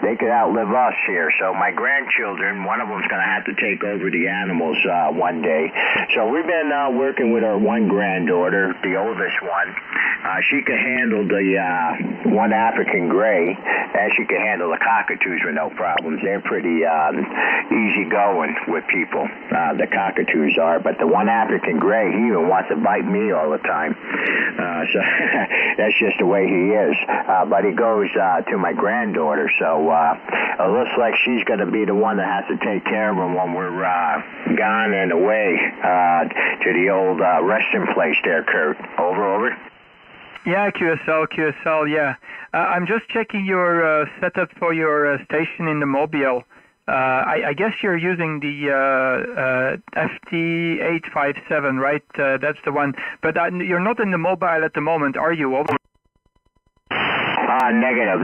they could outlive us here. So my grandchildren, one of them's going to have to take over the animals one day. So we've been working with our one granddaughter, the oldest one. She could handle the 1 African gray, and she could handle the cockatoos with no problems. They're pretty easygoing with people, the cockatoos are. But the 1 African gray, he even wants to bite me all the time. So that's just the way he is. But he goes to my granddaughter, so it looks like she's going to be the one that has to take care of him when we're gone and away to the old resting place there, Kurt. Over. Yeah, QSL, yeah. I'm just checking your setup for your station in the mobile. I guess you're using the FT857, right? That's the one. But you're not in the mobile at the moment, are you? Over. Negative.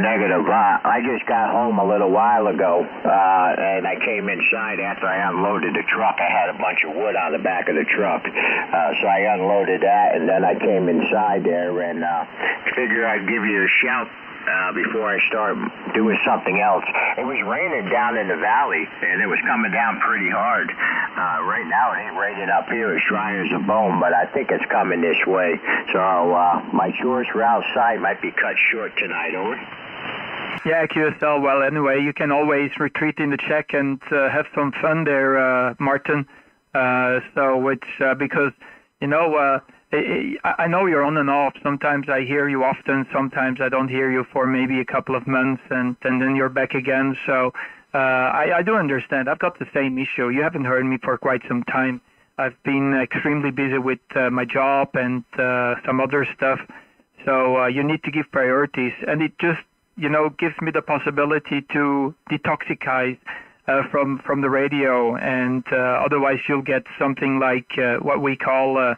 I just got home a little while ago, and I came inside after I unloaded the truck. I had a bunch of wood on the back of the truck, so I unloaded that, and then I came inside there and figured I'd give you a shout before I start doing something else. It was raining down in the valley, and it was coming down pretty hard. Right now, it ain't raining up here. It's dry as a bone, but I think it's coming this way. So my chores for outside might be cut short tonight. Over. Yeah, QSL. Well, anyway, you can always retreat in the check and have some fun there, Martin. So it's because, I know you're on and off. Sometimes I hear you often. Sometimes I don't hear you for maybe a couple of months, and then you're back again. So I do understand. I've got the same issue. You haven't heard me for quite some time. I've been extremely busy with my job and some other stuff. So you need to give priorities. And it just, gives me the possibility to detoxify from the radio. And otherwise you'll get something like what we call a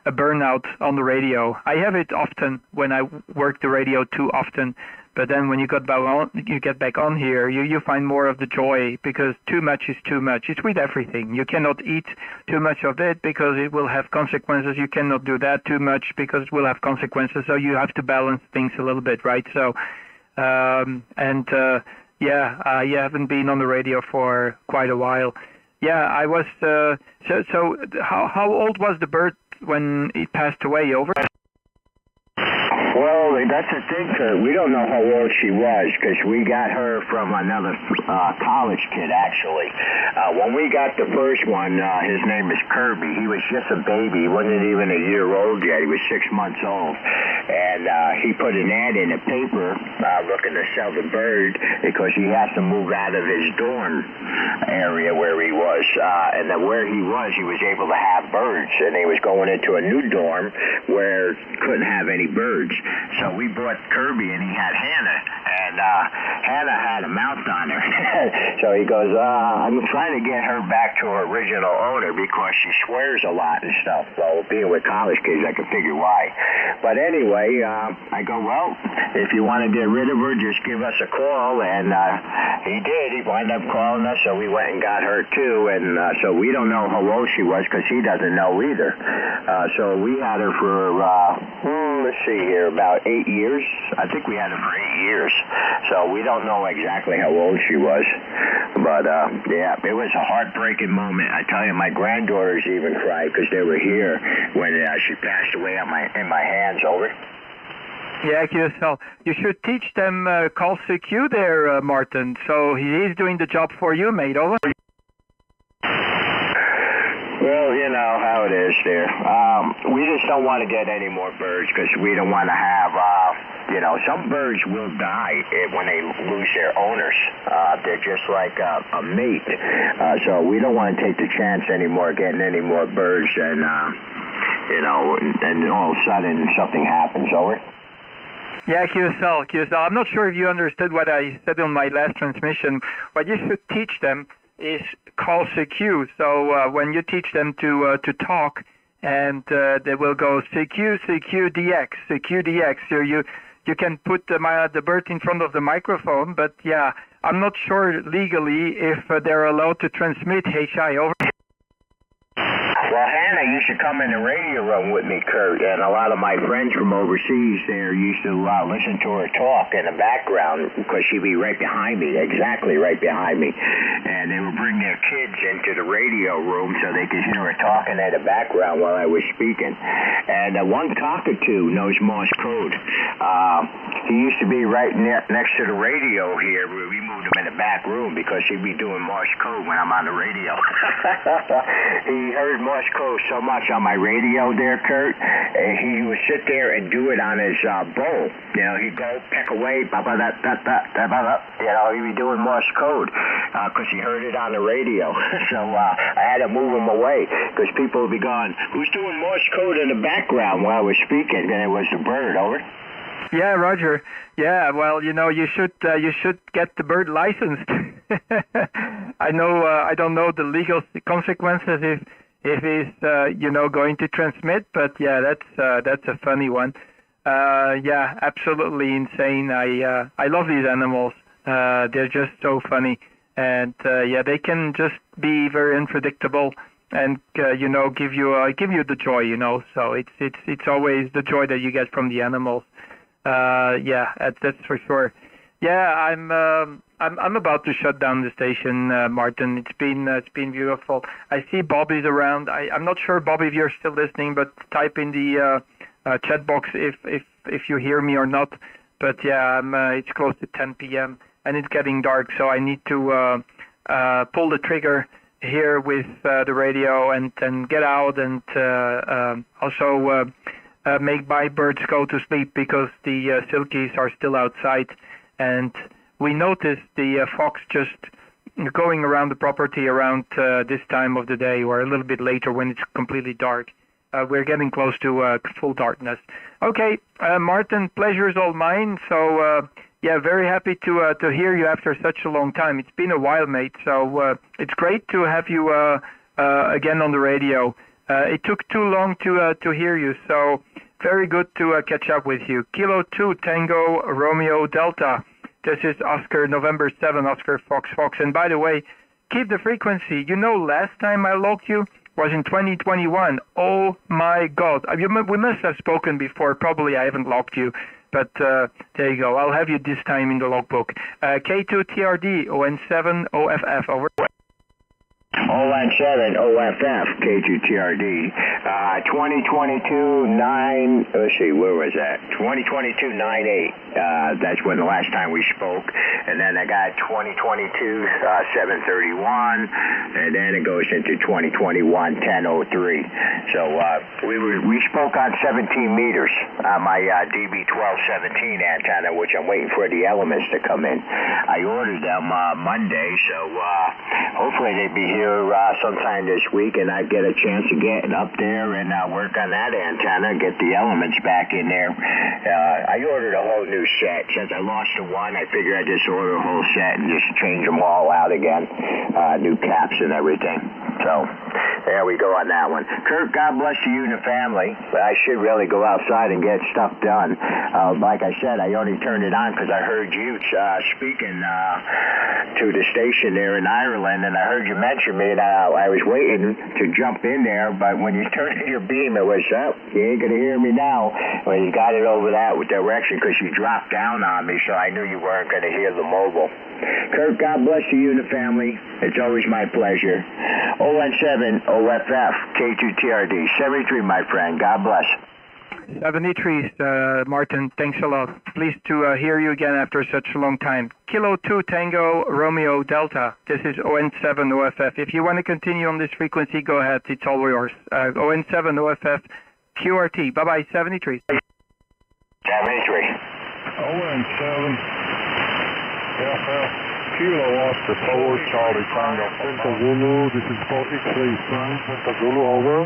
burnout on the radio. I have it often when I work the radio too often, but then when you get back on here, you find more of the joy, because too much is too much. It's with everything. You cannot eat too much of it because it will have consequences. You cannot do that too much because it will have consequences. So you have to balance things a little bit, right? So, you haven't been on the radio for quite a while. Yeah, I was. So how old was the bird when it passed away? Over. Well, that's the thing, Kurt. We don't know how old she was because we got her from another college kid, actually. When we got the first one, his name is Kirby. He was just a baby. He wasn't even a year old yet. He was 6 months old. And he put an ad in the paper looking to sell the bird because he has to move out of his dorm area where he was. And then where he was able to have birds. And he was going into a new dorm where couldn't have any birds. So we bought Kirby, and he had Hannah, and Hannah had a mouth on her. So he goes, I'm trying to get her back to her original owner because she swears a lot and stuff. Well, being with college kids, I can figure why. But anyway, I go, well, if you want to get rid of her, just give us a call. And he did. He wound up calling us, so we went and got her too. And so we don't know how old she was because he doesn't know either. So we had her for, let's see here, about 8 years. I think we had her for 8 years. So we don't know exactly how old she was. But, yeah, it was a heartbreaking moment. I tell you, my granddaughters even cried because they were here when she passed away in my hands. Over. Yeah, QSL. You should teach them call CQ there, Martin. So he is doing the job for you, mate. Over. Well, you know how it is there. We just don't want to get any more birds because we don't want to have, some birds will die when they lose their owners. They're just like a mate. So we don't want to take the chance anymore getting any more birds and, and all of a sudden something happens. Over. Yeah, QSL. I'm not sure if you understood what I said on my last transmission. What you should teach them is call CQ. So when you teach them to talk, and they will go CQ DX. So you can put the bird in front of the microphone, but yeah, I'm not sure legally if they're allowed to transmit HI over. Well, Hannah used to come in the radio room with me, Kurt, and a lot of my friends from overseas there used to listen to her talk in the background because she'd be right behind me, exactly right behind me. And they would bring their kids into the radio room so they could hear her talking in the background while I was speaking. And one cockatoo knows Morse code. He used to be right next to the radio here. We moved him in the back room because he'd be doing Morse code when I'm on the radio. He heard Morse code so much on my radio there, Kurt, and he would sit there and do it on his bowl. He'd go peck away, he'd be doing Morse code because he heard it on the radio. So I had to move him away because people would be going, who's doing Morse code in the background while I was speaking? And it was the bird. Over. Yeah, Roger. Yeah, well, you should get the bird licensed. I don't know the legal consequences if he's going to transmit, but yeah, that's a funny one. Yeah, absolutely insane. I love these animals. They're just so funny, and yeah, they can just be very unpredictable, and give you the joy. So it's always the joy that you get from the animals. Yeah, that's for sure. Yeah, I'm about to shut down the station, Martin. It's been beautiful. I see Bobby's around. I'm not sure, Bobby, if you're still listening, but type in the chat box if you hear me or not. But yeah, it's close to 10 p.m. and it's getting dark, so I need to pull the trigger here with the radio and get out and also make my birds go to sleep because the silkies are still outside. And we noticed the fox just going around the property around this time of the day or a little bit later when it's completely dark. We're getting close to full darkness. Okay, Martin, pleasure is all mine. So, yeah, very happy to hear you after such a long time. It's been a while, mate. So it's great to have you again on the radio. It took too long to hear you, so very good to catch up with you. Kilo 2 Tango Romeo Delta. This is Oscar November 7 Oscar Fox. And by the way, keep the frequency. Last time I logged you was in 2021. Oh my God! We must have spoken before. Probably I haven't logged you, but there you go. I'll have you this time in the logbook. K2 TRD ON7 OFF over. ON7 OFF K2TRD. 2022-9, let's see, where was that? 2022-9-8. That's when the last time we spoke. And then I got 2022-731, and then it goes into 2021-10-03. So we spoke on 17 meters on my DB1217 antenna, which I'm waiting for the elements to come in. I ordered them Monday, so hopefully they'll be here sometime this week, and I get a chance to get up there and work on that antenna, get the elements back in there. I ordered a whole new set. Since I lost the one, I figured I'd just order a whole set and just change them all out again, new caps and everything. So there we go on that one. Kurt, God bless you and the family. But I should really go outside and get stuff done. Like I said, I only turned it on because I heard you speaking to the station there in Ireland, and I heard you mention me, and I was waiting to jump in there, but when you turned your beam, it was up. You ain't going to hear me now. When you got it over that direction, because you dropped down on me, so I knew you weren't going to hear the mobile. Kurt, God bless you and the family. It's always my pleasure. ON7 OFF K2TRD 73, my friend. God bless. 73, Martin, thanks a lot. Pleased to hear you again after such a long time. Kilo 2 Tango Romeo Delta. This is ON7 OFF. If you want to continue on this frequency, go ahead. It's all yours. ON7 OFF QRT. Bye-bye, 73. 73. ON7 FF Kilo Oscar 4 Charlie Tango. Delta Zulu, this is 4 X-ray sign. Delta Zulu, over.